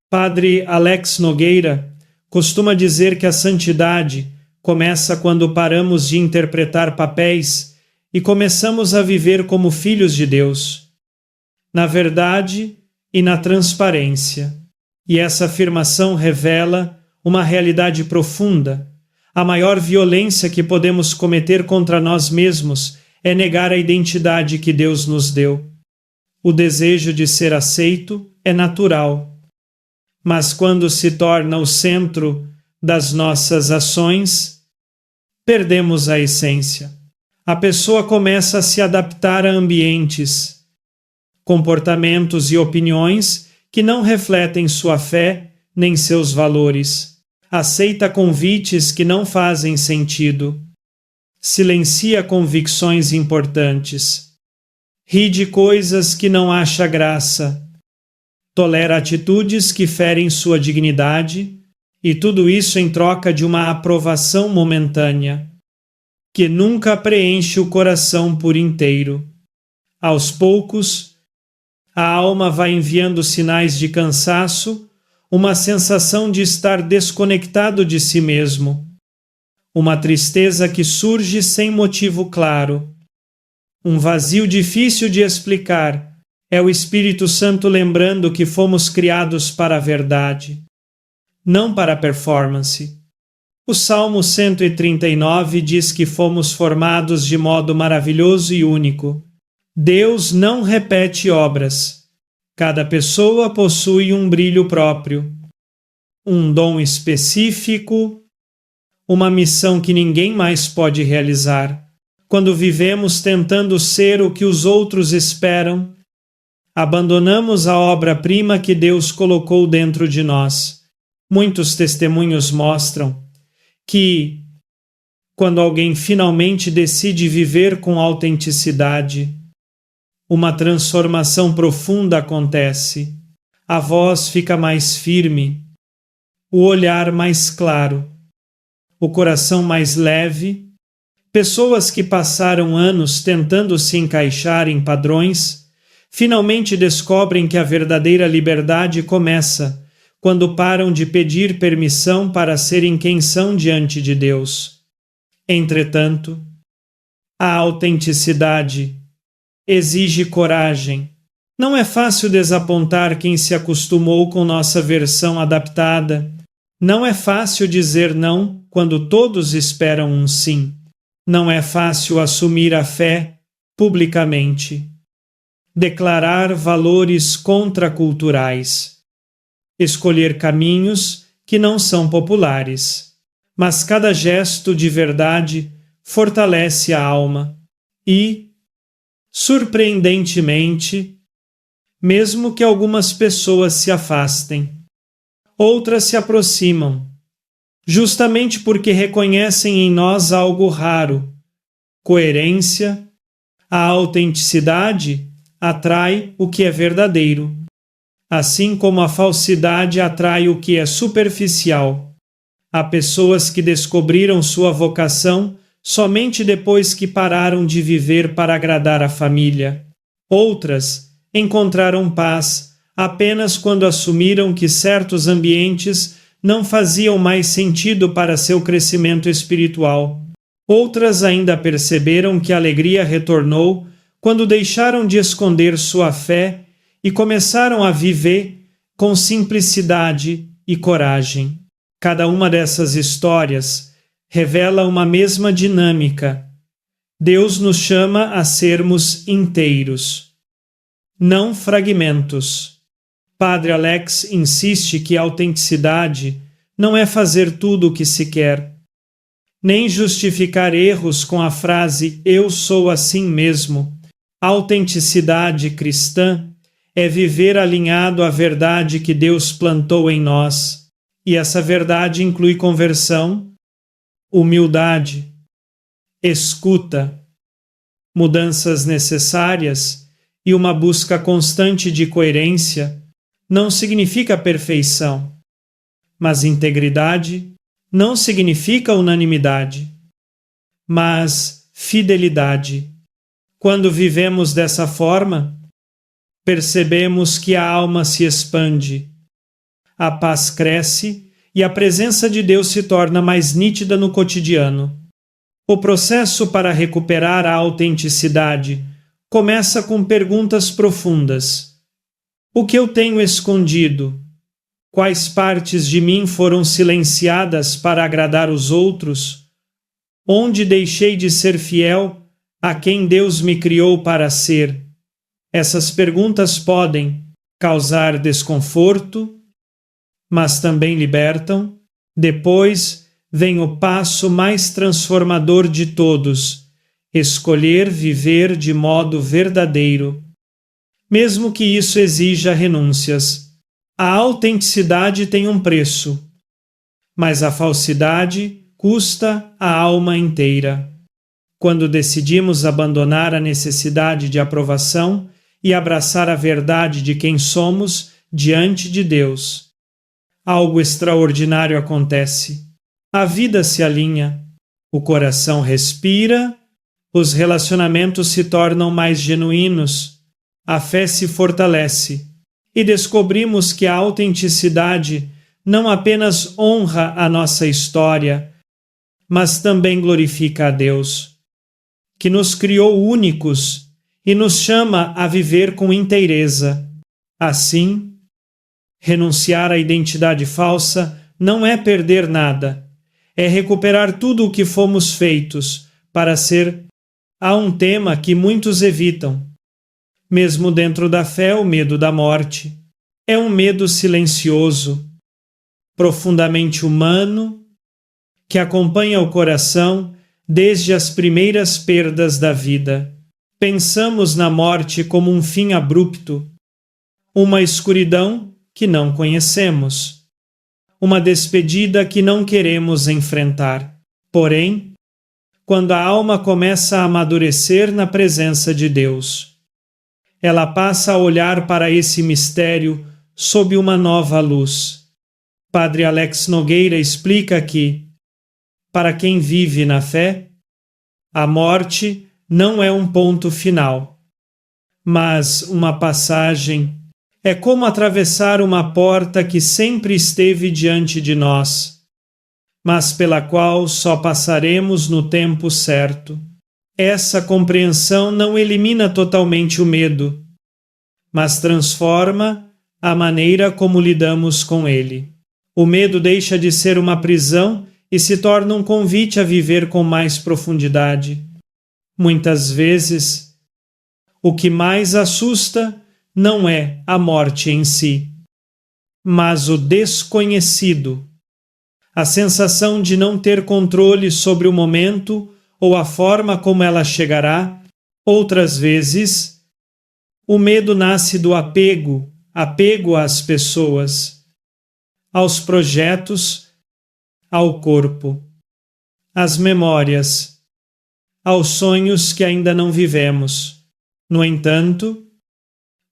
A: Padre Alex Nogueira costuma dizer que a santidade começa quando paramos de interpretar papéis e começamos a viver como filhos de Deus, na verdade e na transparência. E essa afirmação revela uma realidade profunda. A maior violência que podemos cometer contra nós mesmos é negar a identidade que Deus nos deu. O desejo de ser aceito é natural, mas quando se torna o centro das nossas ações, perdemos a essência. A pessoa começa a se adaptar a ambientes, comportamentos e opiniões que não refletem sua fé nem seus valores. Aceita convites que não fazem sentido. Silencia convicções importantes. Ri de coisas que não acha graça. Tolera atitudes que ferem sua dignidade, e tudo isso em troca de uma aprovação momentânea, que nunca preenche o coração por inteiro. Aos poucos, a alma vai enviando sinais de cansaço, uma sensação de estar desconectado de si mesmo. uma tristeza que surge sem motivo claro, um vazio difícil de explicar. É o Espírito Santo lembrando que fomos criados para a verdade, não para a performance. O Salmo 139 diz que fomos formados de modo maravilhoso e único. Deus não repete obras. Cada pessoa possui um brilho próprio, um dom específico, uma missão que ninguém mais pode realizar. Quando vivemos tentando ser o que os outros esperam, abandonamos a obra-prima que Deus colocou dentro de nós. Muitos testemunhos mostram que, quando alguém finalmente decide viver com autenticidade, uma transformação profunda acontece. A voz fica mais firme, o olhar mais claro, o coração mais leve. Pessoas que passaram anos tentando se encaixar em padrões, finalmente descobrem que a verdadeira liberdade começa quando param de pedir permissão para serem quem são diante de Deus. Entretanto, a autenticidade exige coragem. Não é fácil desapontar quem se acostumou com nossa versão adaptada. Não é fácil dizer não quando todos esperam um sim. Não é fácil assumir a fé publicamente. Declarar valores contraculturais. Escolher caminhos que não são populares. Mas cada gesto de verdade fortalece a alma e, surpreendentemente, mesmo que algumas pessoas se afastem, outras se aproximam, justamente porque reconhecem em nós algo raro, coerência. A autenticidade atrai o que é verdadeiro, assim como a falsidade atrai o que é superficial. Há pessoas que descobriram sua vocação somente depois que pararam de viver para agradar a família. Outras encontraram paz apenas quando assumiram que certos ambientes não faziam mais sentido para seu crescimento espiritual. Outras ainda perceberam que a alegria retornou quando deixaram de esconder sua fé e começaram a viver com simplicidade e coragem. Cada uma dessas histórias revela uma mesma dinâmica. Deus nos chama a sermos inteiros, não fragmentos. Padre Alex insiste que a autenticidade não é fazer tudo o que se quer, nem justificar erros com a frase "eu sou assim mesmo". A autenticidade cristã é viver alinhado à verdade que Deus plantou em nós, e essa verdade inclui conversão, humildade, escuta, mudanças necessárias e uma busca constante de coerência. Não significa perfeição, mas integridade não significa unanimidade, mas fidelidade. Quando vivemos dessa forma, percebemos que a alma se expande, a paz cresce e a presença de Deus se torna mais nítida no cotidiano. O processo para recuperar a autenticidade começa com perguntas profundas. O que eu tenho escondido? Quais partes de mim foram silenciadas para agradar os outros? Onde deixei de ser fiel a quem Deus me criou para ser? Essas perguntas podem causar desconforto, mas também libertam. Depois vem o passo mais transformador de todos: escolher viver de modo verdadeiro, mesmo que isso exija renúncias. A autenticidade tem um preço, mas a falsidade custa a alma inteira. Quando decidimos abandonar a necessidade de aprovação e abraçar a verdade de quem somos diante de Deus, algo extraordinário acontece. A vida se alinha, o coração respira, os relacionamentos se tornam mais genuínos, a fé se fortalece e descobrimos que a autenticidade não apenas honra a nossa história, mas também glorifica a Deus, que nos criou únicos e nos chama a viver com inteireza. Assim, renunciar à identidade falsa não é perder nada, é recuperar tudo o que fomos feitos para ser. Há um tema que muitos evitam. Mesmo dentro da fé, o medo da morte. É um medo silencioso, profundamente humano, que acompanha o coração desde as primeiras perdas da vida. Pensamos na morte como um fim abrupto, uma escuridão que não conhecemos, uma despedida que não queremos enfrentar. Porém, quando a alma começa a amadurecer na presença de Deus, ela passa a olhar para esse mistério sob uma nova luz. Padre Alex Nogueira explica que, para quem vive na fé, a morte não é um ponto final, mas uma passagem. É como atravessar uma porta que sempre esteve diante de nós, mas pela qual só passaremos no tempo certo. Essa compreensão não elimina totalmente o medo, mas transforma a maneira como lidamos com ele. O medo deixa de ser uma prisão e se torna um convite a viver com mais profundidade. Muitas vezes, o que mais assusta não é a morte em si, mas o desconhecido, a sensação de não ter controle sobre o momento ou a forma como ela chegará. Outras vezes, o medo nasce do apego às pessoas, aos projetos, ao corpo, às memórias, aos sonhos que ainda não vivemos. No entanto,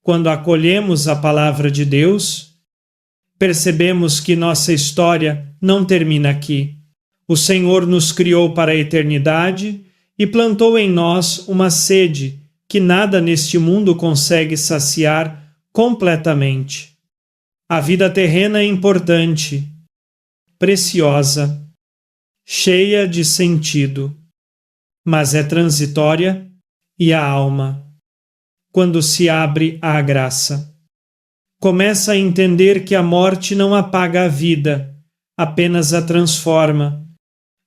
A: quando acolhemos a palavra de Deus, percebemos que nossa história não termina aqui. O Senhor nos criou para a eternidade e plantou em nós uma sede que nada neste mundo consegue saciar completamente. A vida terrena é importante, preciosa, cheia de sentido, mas é transitória e a alma, quando se abre à graça, começa a entender que a morte não apaga a vida, apenas a transforma.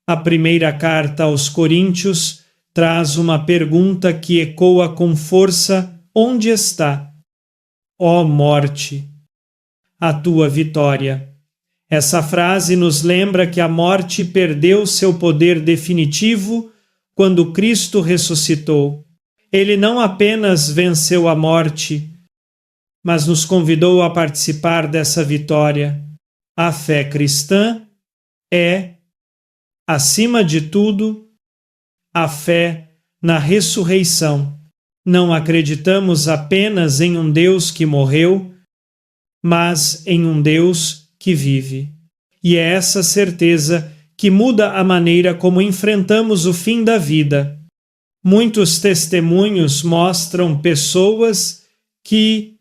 A: A primeira carta aos Coríntios traz uma pergunta que ecoa com força: onde está, ó morte, a tua vitória? Essa frase nos lembra que a morte perdeu seu poder definitivo quando Cristo ressuscitou. Ele não apenas venceu a morte, mas nos convidou a participar dessa vitória. A fé cristã é, acima de tudo, a fé na ressurreição. Não acreditamos apenas em um Deus que morreu, mas em um Deus que vive. E é essa certeza que muda a maneira como enfrentamos o fim da vida. Muitos testemunhos mostram pessoas que,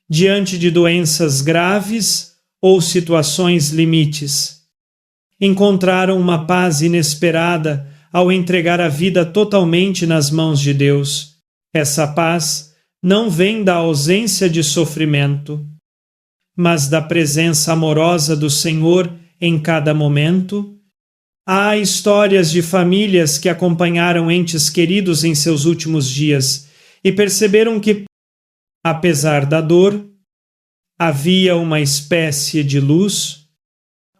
A: diante de doenças graves ou situações limites, encontraram uma paz inesperada ao entregar a vida totalmente nas mãos de Deus. Essa paz não vem da ausência de sofrimento, mas da presença amorosa do Senhor em cada momento. Há histórias de famílias que acompanharam entes queridos em seus últimos dias e perceberam que, apesar da dor, havia uma espécie de luz,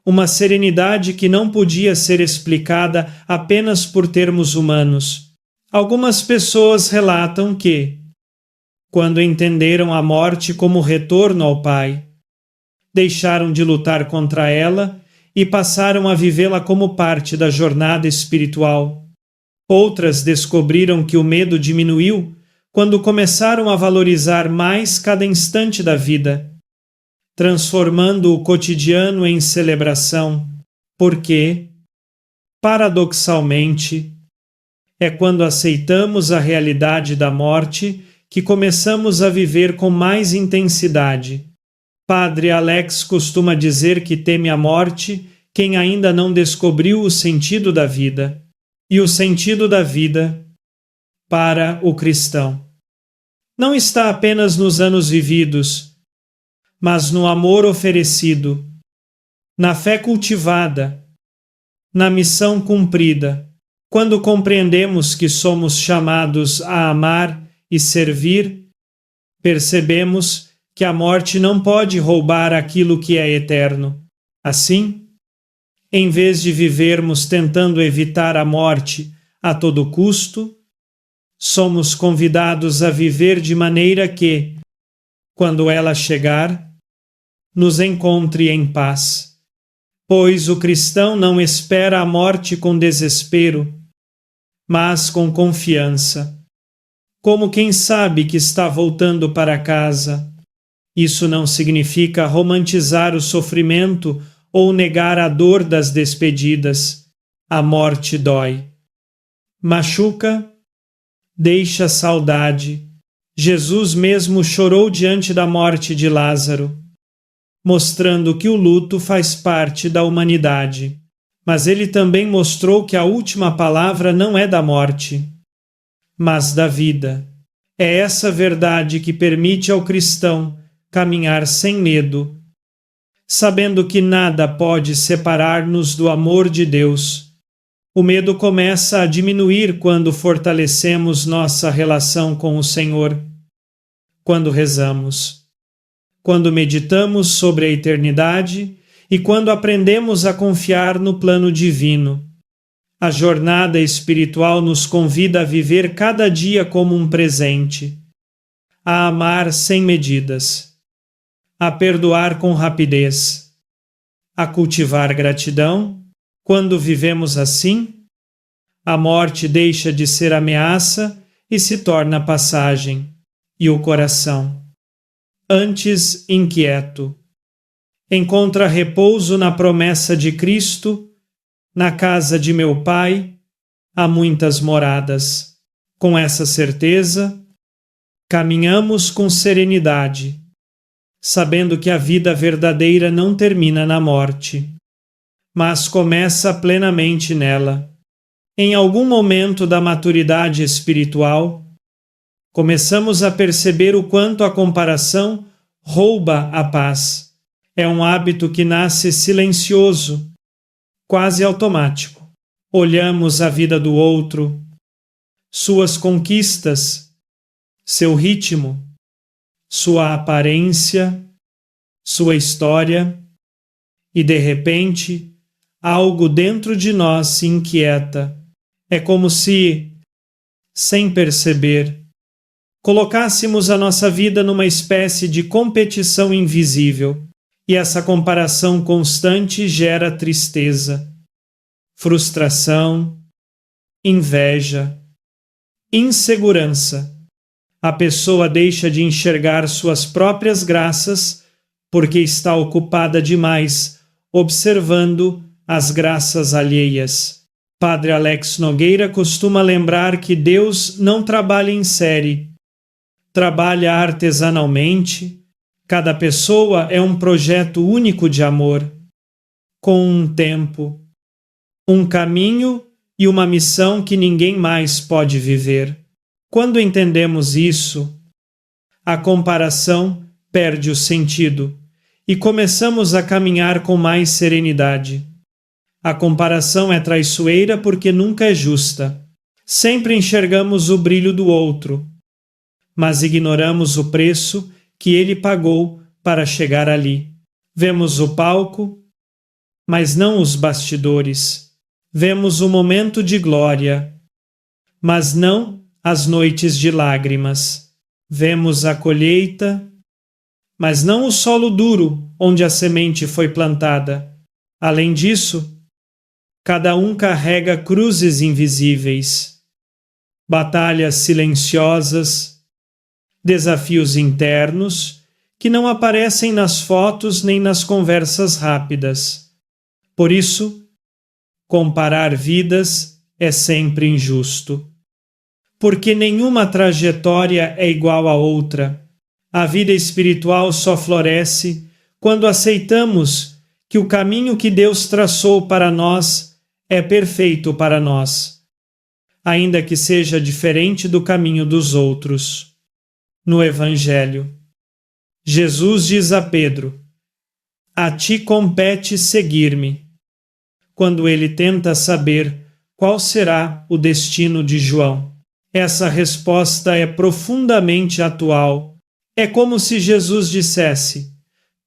A: uma serenidade que não podia ser explicada apenas por termos humanos. Algumas pessoas relatam que, quando entenderam a morte como retorno ao Pai, deixaram de lutar contra ela e passaram a vivê-la como parte da jornada espiritual. Outras descobriram que o medo diminuiu quando começaram a valorizar mais cada instante da vida, transformando o cotidiano em celebração, porque, paradoxalmente, é quando aceitamos a realidade da morte que começamos a viver com mais intensidade. Padre Alex costuma dizer que teme a morte quem ainda não descobriu o sentido da vida, e o sentido da vida, para o cristão, não está apenas nos anos vividos, mas no amor oferecido, na fé cultivada, na missão cumprida. Quando compreendemos que somos chamados a amar e servir, percebemos que a morte não pode roubar aquilo que é eterno. Assim, em vez de vivermos tentando evitar a morte a todo custo, somos convidados a viver de maneira que, quando ela chegar, nos encontre em paz. Pois o cristão não espera a morte com desespero, mas com confiança, como quem sabe que está voltando para casa. Isso não significa romantizar o sofrimento ou negar a dor das despedidas. A morte dói. Machuca, deixa saudade. Jesus mesmo chorou diante da morte de Lázaro, mostrando que o luto faz parte da humanidade. Mas ele também mostrou que a última palavra não é da morte, mas da vida. É essa verdade que permite ao cristão caminhar sem medo, sabendo que nada pode separar-nos do amor de Deus. O medo começa a diminuir quando fortalecemos nossa relação com o Senhor, quando rezamos, quando meditamos sobre a eternidade e quando aprendemos a confiar no plano divino. A jornada espiritual nos convida a viver cada dia como um presente, a amar sem medidas, a perdoar com rapidez, a cultivar gratidão. Quando vivemos assim, a morte deixa de ser ameaça e se torna passagem, e o coração, antes inquieto, encontra repouso na promessa de Cristo: na casa de meu Pai há muitas moradas. Com essa certeza, caminhamos com serenidade, sabendo que a vida verdadeira não termina na morte, mas começa plenamente nela. Em algum momento da maturidade espiritual, começamos a perceber o quanto a comparação rouba a paz. É um hábito que nasce silencioso, quase automático. Olhamos a vida do outro, suas conquistas, seu ritmo, sua aparência, sua história, e de repente, algo dentro de nós se inquieta. É como se, sem perceber, colocássemos a nossa vida numa espécie de competição invisível, e essa comparação constante gera tristeza, frustração, inveja, insegurança. A pessoa deixa de enxergar suas próprias graças porque está ocupada demais observando as graças alheias. Padre Alex Nogueira costuma lembrar que Deus não trabalha em série, trabalha artesanalmente. Cada pessoa é um projeto único de amor, com um tempo, um caminho e uma missão que ninguém mais pode viver. Quando entendemos isso, a comparação perde o sentido e começamos a caminhar com mais serenidade. A comparação é traiçoeira porque nunca é justa. Sempre enxergamos o brilho do outro, mas ignoramos o preço que ele pagou para chegar ali. Vemos o palco, mas não os bastidores. Vemos o momento de glória, mas não as noites de lágrimas. Vemos a colheita, mas não o solo duro onde a semente foi plantada. Além disso, cada um carrega cruzes invisíveis, batalhas silenciosas, desafios internos que não aparecem nas fotos nem nas conversas rápidas. Por isso, comparar vidas é sempre injusto, porque nenhuma trajetória é igual à outra. A vida espiritual só floresce quando aceitamos que o caminho que Deus traçou para nós é perfeito para nós, ainda que seja diferente do caminho dos outros. No Evangelho, Jesus diz a Pedro: "A ti compete seguir-me", quando ele tenta saber qual será o destino de João. Essa resposta é profundamente atual. É como se Jesus dissesse: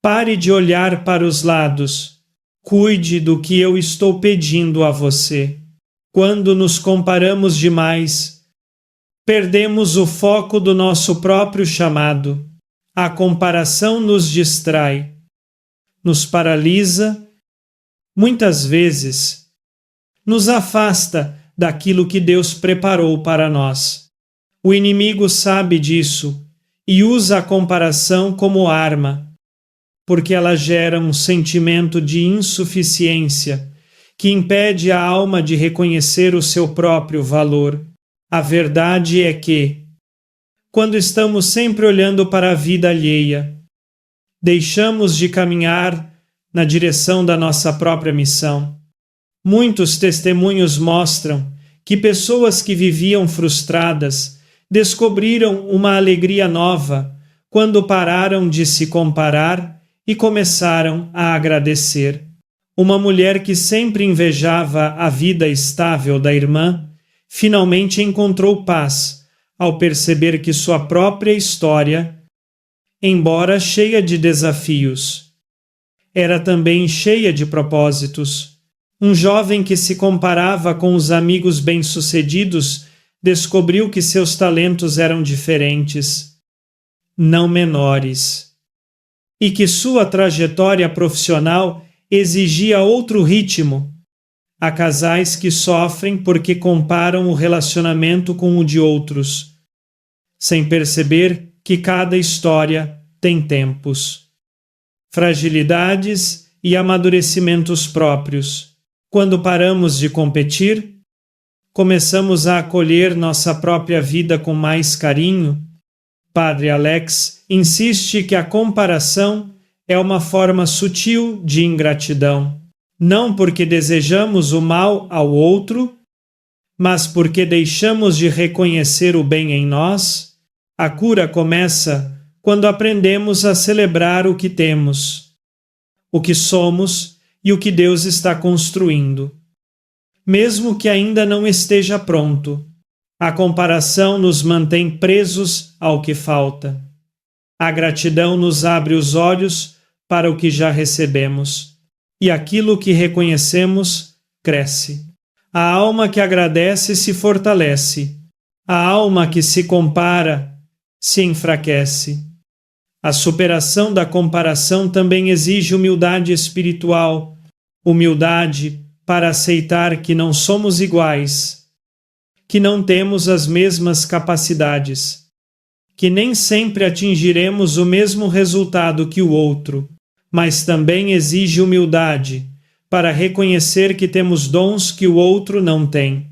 A: pare de olhar para os lados, cuide do que eu estou pedindo a você. Quando nos comparamos demais, perdemos o foco do nosso próprio chamado. A comparação nos distrai, nos paralisa, muitas vezes nos afasta daquilo que Deus preparou para nós. O inimigo sabe disso e usa a comparação como arma, porque ela gera um sentimento de insuficiência que impede a alma de reconhecer o seu próprio valor. A verdade é que, quando estamos sempre olhando para a vida alheia, deixamos de caminhar na direção da nossa própria missão. Muitos testemunhos mostram que pessoas que viviam frustradas descobriram uma alegria nova quando pararam de se comparar e começaram a agradecer. Uma mulher que sempre invejava a vida estável da irmã finalmente encontrou paz ao perceber que sua própria história, embora cheia de desafios, era também cheia de propósitos. Um jovem que se comparava com os amigos bem-sucedidos descobriu que seus talentos eram diferentes, não menores, e que sua trajetória profissional exigia outro ritmo. Há casais que sofrem porque comparam o relacionamento com o de outros, sem perceber que cada história tem tempos, fragilidades e amadurecimentos próprios. Quando paramos de competir, começamos a acolher nossa própria vida com mais carinho. Padre Alex insiste que a comparação é uma forma sutil de ingratidão, não porque desejamos o mal ao outro, mas porque deixamos de reconhecer o bem em nós. A cura começa quando aprendemos a celebrar o que temos, o que somos e o que Deus está construindo, mesmo que ainda não esteja pronto. A comparação nos mantém presos ao que falta. A gratidão nos abre os olhos para o que já recebemos, e aquilo que reconhecemos cresce. A alma que agradece se fortalece. A alma que se compara se enfraquece. A superação da comparação também exige humildade espiritual, humildade para aceitar que não somos iguais, que não temos as mesmas capacidades, que nem sempre atingiremos o mesmo resultado que o outro, mas também exige humildade para reconhecer que temos dons que o outro não tem,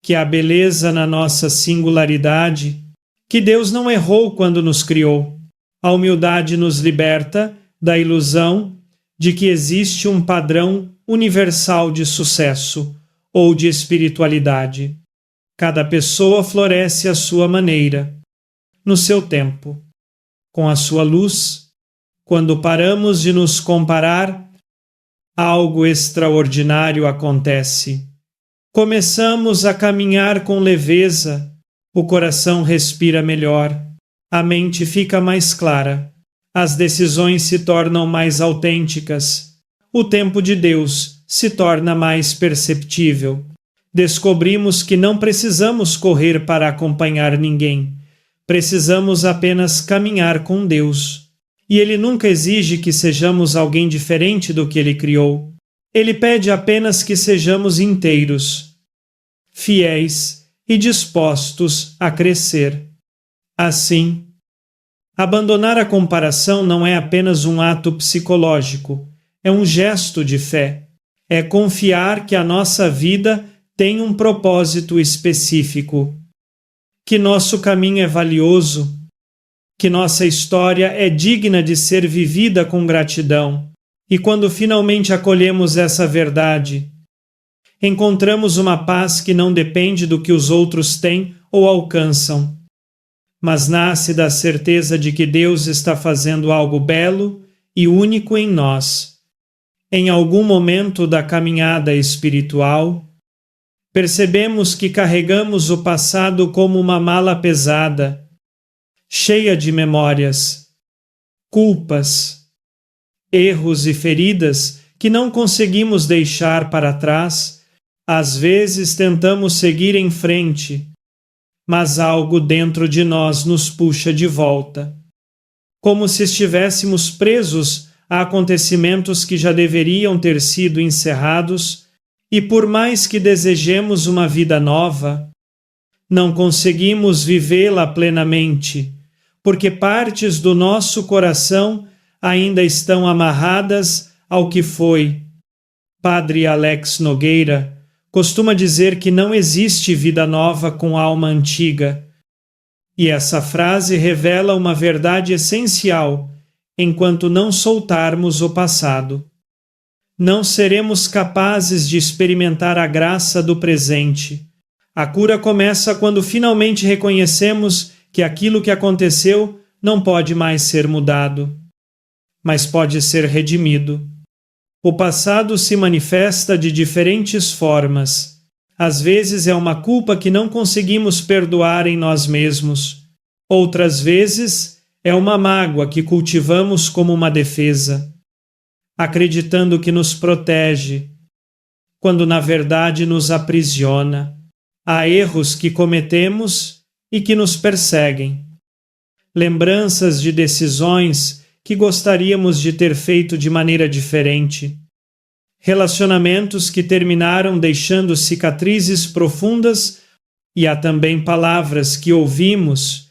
A: que há beleza na nossa singularidade, que Deus não errou quando nos criou. A humildade nos liberta da ilusão de que existe um padrão universal de sucesso ou de espiritualidade. Cada pessoa floresce à sua maneira, no seu tempo, com a sua luz. Quando paramos de nos comparar, algo extraordinário acontece. Começamos a caminhar com leveza, o coração respira melhor, a mente fica mais clara, as decisões se tornam mais autênticas, o tempo de Deus se torna mais perceptível. Descobrimos que não precisamos correr para acompanhar ninguém, precisamos apenas caminhar com Deus. E Ele nunca exige que sejamos alguém diferente do que Ele criou. Ele pede apenas que sejamos inteiros, fiéis e dispostos a crescer. Assim, abandonar a comparação não é apenas um ato psicológico, é um gesto de fé. É confiar que a nossa vida tem um propósito específico, que nosso caminho é valioso, que nossa história é digna de ser vivida com gratidão. E quando finalmente acolhemos essa verdade, encontramos uma paz que não depende do que os outros têm ou alcançam, mas nasce da certeza de que Deus está fazendo algo belo e único em nós. Em algum momento da caminhada espiritual, percebemos que carregamos o passado como uma mala pesada, cheia de memórias, culpas, erros e feridas que não conseguimos deixar para trás. Às vezes tentamos seguir em frente, mas algo dentro de nós nos puxa de volta, como se estivéssemos presos a acontecimentos que já deveriam ter sido encerrados, e por mais que desejemos uma vida nova, não conseguimos vivê-la plenamente, porque partes do nosso coração ainda estão amarradas ao que foi. Padre Alex Nogueira costuma dizer que não existe vida nova com alma antiga, e essa frase revela uma verdade essencial. Enquanto não soltarmos o passado, não seremos capazes de experimentar a graça do presente. A cura começa quando finalmente reconhecemos que aquilo que aconteceu não pode mais ser mudado, mas pode ser redimido. O passado se manifesta de diferentes formas. Às vezes é uma culpa que não conseguimos perdoar em nós mesmos. Outras vezes é uma mágoa que cultivamos como uma defesa, acreditando que nos protege, quando na verdade nos aprisiona. Há erros que cometemos e que nos perseguem. Lembranças de decisões que gostaríamos de ter feito de maneira diferente. Relacionamentos que terminaram deixando cicatrizes profundas, e há também palavras que ouvimos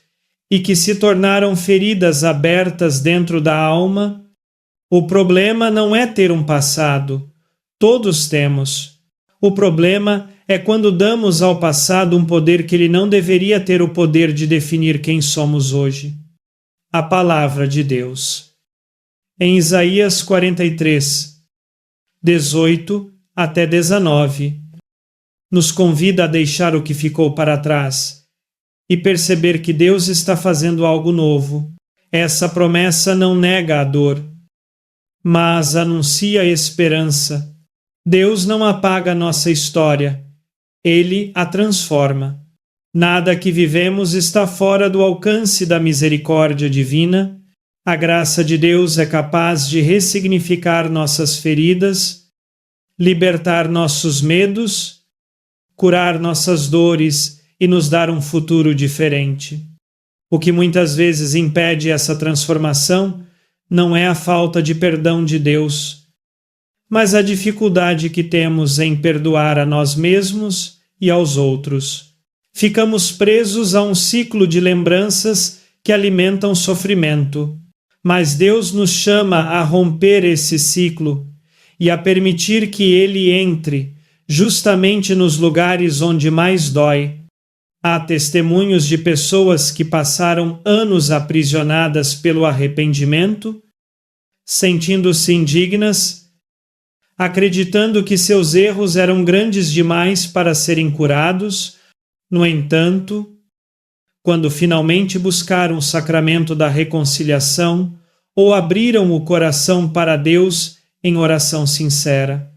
A: e que se tornaram feridas abertas dentro da alma. O problema não é ter um passado. Todos temos. O problema é quando damos ao passado um poder que ele não deveria ter o poder de definir quem somos hoje. A Palavra de Deus. Em Isaías 43, 18 até 19, nos convida a deixar o que ficou para trás e perceber que Deus está fazendo algo novo. Essa promessa não nega a dor, mas anuncia a esperança. Deus não apaga nossa história, Ele a transforma. Nada que vivemos está fora do alcance da misericórdia divina. A graça de Deus é capaz de ressignificar nossas feridas, libertar nossos medos, curar nossas dores e nos dar um futuro diferente. O que muitas vezes impede essa transformação não é a falta de perdão de Deus, mas a dificuldade que temos em perdoar a nós mesmos e aos outros. Ficamos presos a um ciclo de lembranças que alimentam sofrimento, mas Deus nos chama a romper esse ciclo e a permitir que Ele entre justamente nos lugares onde mais dói. Há testemunhos de pessoas que passaram anos aprisionadas pelo arrependimento, sentindo-se indignas, acreditando que seus erros eram grandes demais para serem curados. No entanto, quando finalmente buscaram o sacramento da reconciliação ou abriram o coração para Deus em oração sincera,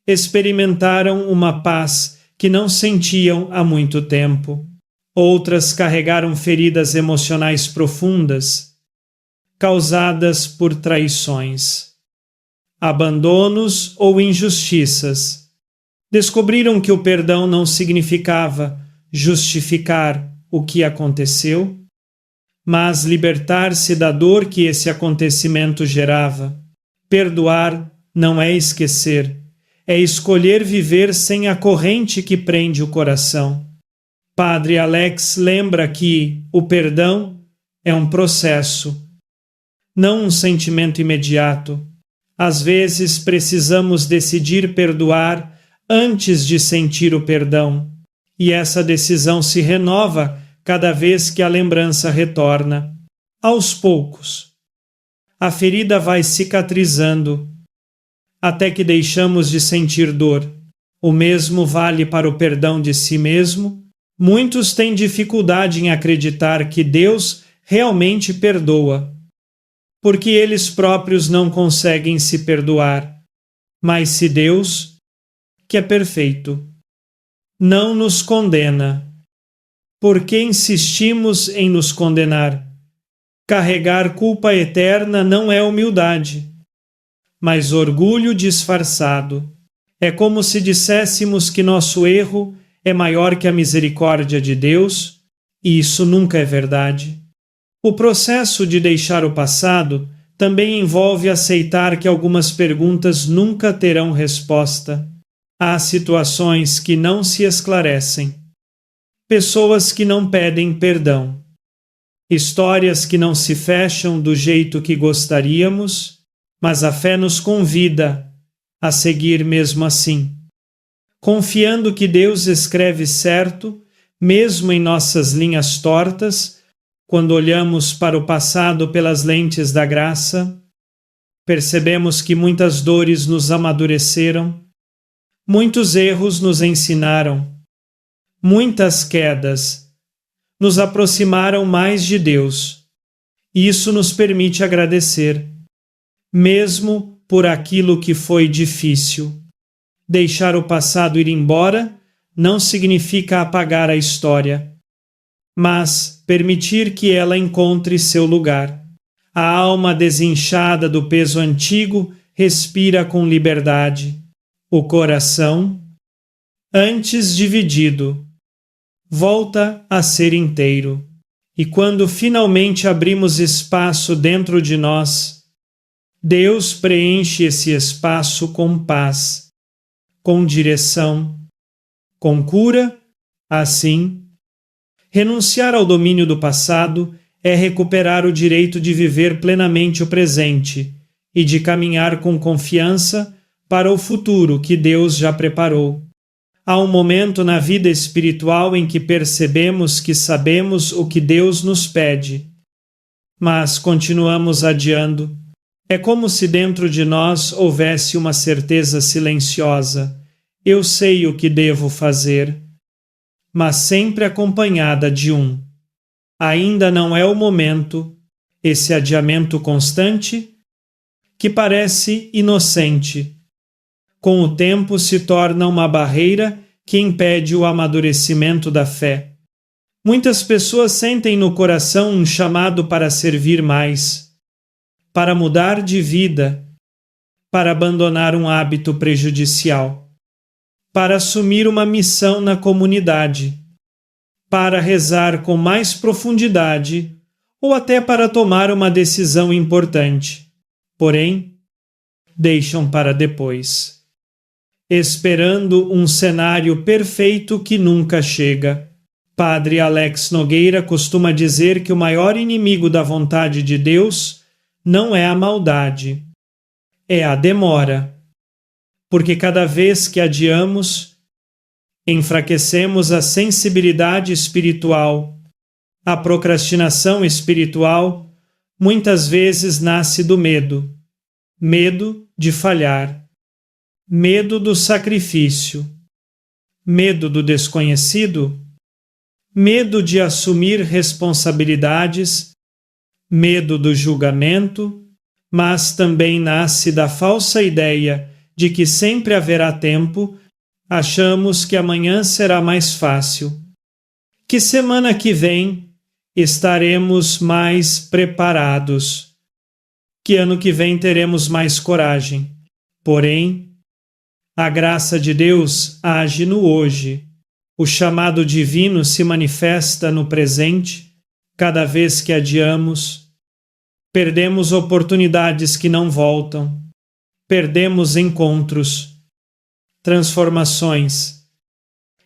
A: experimentaram uma paz que não sentiam há muito tempo. Outras carregaram feridas emocionais profundas, causadas por traições, abandonos ou injustiças. Descobriram que o perdão não significava justificar o que aconteceu, mas libertar-se da dor que esse acontecimento gerava. Perdoar não é esquecer, é escolher viver sem a corrente que prende o coração. Padre Alex lembra que o perdão é um processo, não um sentimento imediato. Às vezes precisamos decidir perdoar antes de sentir o perdão, e essa decisão se renova cada vez que a lembrança retorna. Aos poucos, a ferida vai cicatrizando até que deixamos de sentir dor. O mesmo vale para o perdão de si mesmo. Muitos têm dificuldade em acreditar que Deus realmente perdoa, porque eles próprios não conseguem se perdoar. Mas se Deus, que é perfeito, não nos condena, por que insistimos em nos condenar? Carregar culpa eterna não é humildade, mas orgulho disfarçado. É como se disséssemos que nosso erro é maior que a misericórdia de Deus, e isso nunca é verdade. O processo de deixar o passado também envolve aceitar que algumas perguntas nunca terão resposta. Há situações que não se esclarecem, pessoas que não pedem perdão, histórias que não se fecham do jeito que gostaríamos, mas a fé nos convida a seguir mesmo assim, confiando que Deus escreve certo, mesmo em nossas linhas tortas. Quando olhamos para o passado pelas lentes da graça, percebemos que muitas dores nos amadureceram, muitos erros nos ensinaram, muitas quedas nos aproximaram mais de Deus. E isso nos permite agradecer, mesmo por aquilo que foi difícil. Deixar o passado ir embora não significa apagar a história, mas permitir que ela encontre seu lugar. A alma desinchada do peso antigo respira com liberdade. O coração, antes dividido, volta a ser inteiro. E quando finalmente abrimos espaço dentro de nós, Deus preenche esse espaço com paz, com direção, com cura. Assim, renunciar ao domínio do passado é recuperar o direito de viver plenamente o presente e de caminhar com confiança para o futuro que Deus já preparou. Há um momento na vida espiritual em que percebemos que sabemos o que Deus nos pede, mas continuamos adiando. É como se dentro de nós houvesse uma certeza silenciosa. Eu sei o que devo fazer, mas sempre acompanhada de ainda não é o momento, esse adiamento constante, que parece inocente, com o tempo se torna uma barreira que impede o amadurecimento da fé. Muitas pessoas sentem no coração um chamado para servir mais, para mudar de vida, para abandonar um hábito prejudicial, para assumir uma missão na comunidade, para rezar com mais profundidade ou até para tomar uma decisão importante. Porém, deixam para depois, esperando um cenário perfeito que nunca chega. Padre Alex Nogueira costuma dizer que o maior inimigo da vontade de Deus não é a maldade, é a demora. Porque cada vez que adiamos, enfraquecemos a sensibilidade espiritual. A procrastinação espiritual muitas vezes nasce do medo. Medo de falhar, medo do sacrifício, medo do desconhecido, medo de assumir responsabilidades, medo do julgamento, mas também nasce da falsa ideia de que sempre haverá tempo. Achamos que amanhã será mais fácil, que semana que vem estaremos mais preparados, que ano que vem teremos mais coragem. Porém, a graça de Deus age no hoje. O chamado divino se manifesta no presente. Cada vez que adiamos, perdemos oportunidades que não voltam, perdemos encontros, transformações,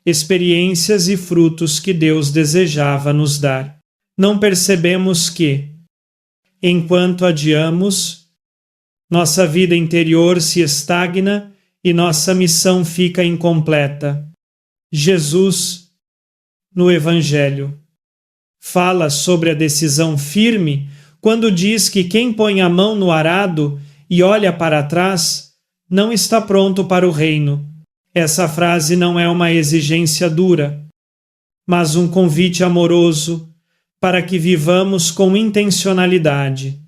A: experiências e frutos que Deus desejava nos dar. Não percebemos que, enquanto adiamos, nossa vida interior se estagna e nossa missão fica incompleta. Jesus, no Evangelho, fala sobre a decisão firme quando diz que quem põe a mão no arado e olha para trás não está pronto para o reino. Essa frase não é uma exigência dura, mas um convite amoroso para que vivamos com intencionalidade.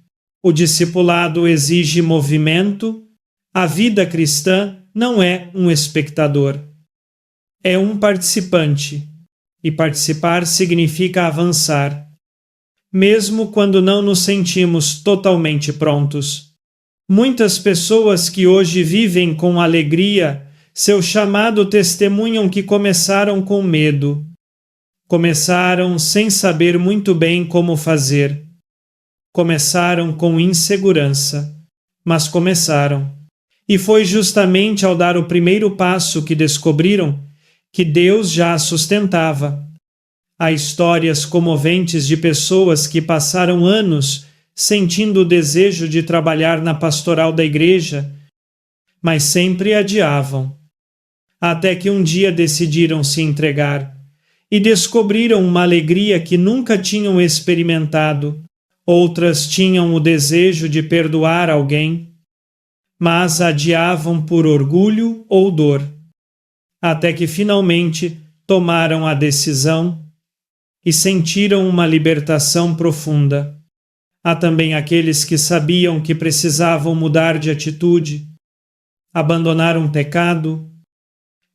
A: O discipulado exige movimento, a vida cristã não é um espectador. É um participante, e participar significa avançar, mesmo quando não nos sentimos totalmente prontos. Muitas pessoas que hoje vivem com alegria seu chamado testemunham que começaram com medo. Começaram sem saber muito bem como fazer. Começaram com insegurança, mas começaram. E foi justamente ao dar o primeiro passo que descobriram que Deus já a sustentava. Há histórias comoventes de pessoas que passaram anos sentindo o desejo de trabalhar na pastoral da igreja, mas sempre adiavam. Até que um dia decidiram se entregar e descobriram uma alegria que nunca tinham experimentado. Outras tinham o desejo de perdoar alguém, mas adiavam por orgulho ou dor, até que finalmente tomaram a decisão e sentiram uma libertação profunda. Há também aqueles que sabiam que precisavam mudar de atitude, abandonar um pecado,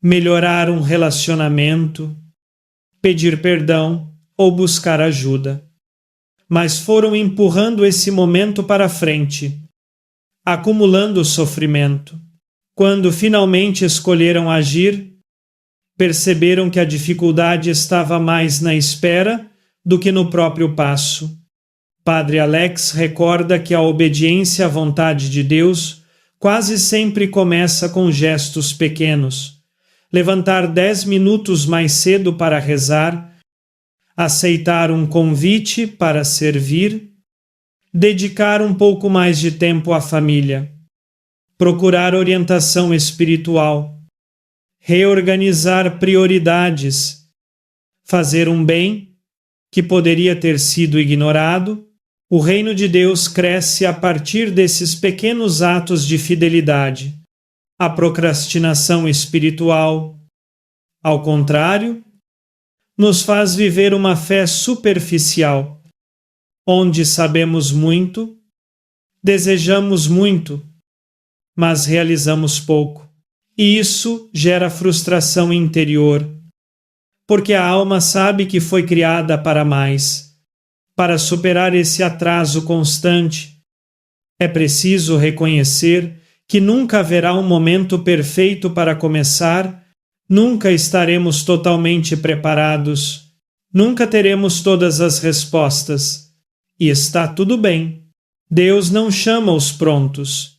A: melhorar um relacionamento, pedir perdão ou buscar ajuda. Mas foram empurrando esse momento para frente, acumulando sofrimento. Quando finalmente escolheram agir, perceberam que a dificuldade estava mais na espera do que no próprio passo. Padre Alex recorda que a obediência à vontade de Deus quase sempre começa com gestos pequenos. Levantar 10 minutos mais cedo para rezar, aceitar um convite para servir, dedicar um pouco mais de tempo à família, procurar orientação espiritual, reorganizar prioridades, fazer um bem que poderia ter sido ignorado. O reino de Deus cresce a partir desses pequenos atos de fidelidade. A procrastinação espiritual, ao contrário, nos faz viver uma fé superficial, onde sabemos muito, desejamos muito, mas realizamos pouco. E isso gera frustração interior, porque a alma sabe que foi criada para mais. Para superar esse atraso constante, é preciso reconhecer que nunca haverá um momento perfeito para começar, nunca estaremos totalmente preparados, nunca teremos todas as respostas. E está tudo bem. Deus não chama os prontos,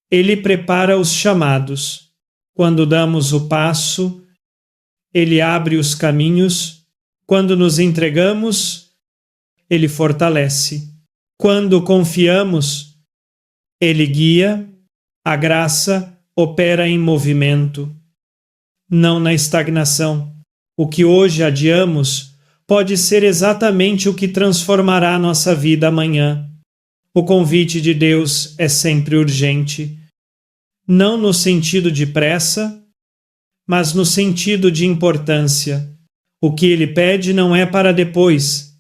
A: Ele prepara os chamados. Quando damos o passo, Ele abre os caminhos. Quando nos entregamos, Ele fortalece. Quando confiamos, Ele guia. A graça opera em movimento, não na estagnação. O que hoje adiamos pode ser exatamente o que transformará nossa vida amanhã. O convite de Deus é sempre urgente, não no sentido de pressa, mas no sentido de importância. O que Ele pede não é para depois,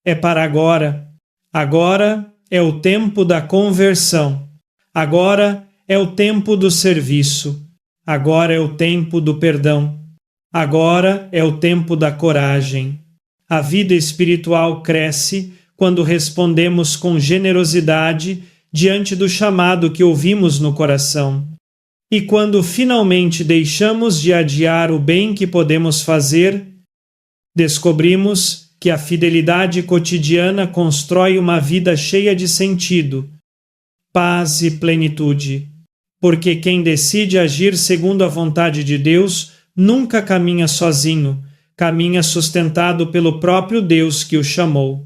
A: é para agora. Agora é o tempo da conversão. Agora é o tempo do serviço. Agora é o tempo do perdão. Agora é o tempo da coragem. A vida espiritual cresce quando respondemos com generosidade diante do chamado que ouvimos no coração. E quando finalmente deixamos de adiar o bem que podemos fazer, descobrimos que a fidelidade cotidiana constrói uma vida cheia de sentido, paz e plenitude. Porque quem decide agir segundo a vontade de Deus nunca caminha sozinho, caminha sustentado pelo próprio Deus que o chamou.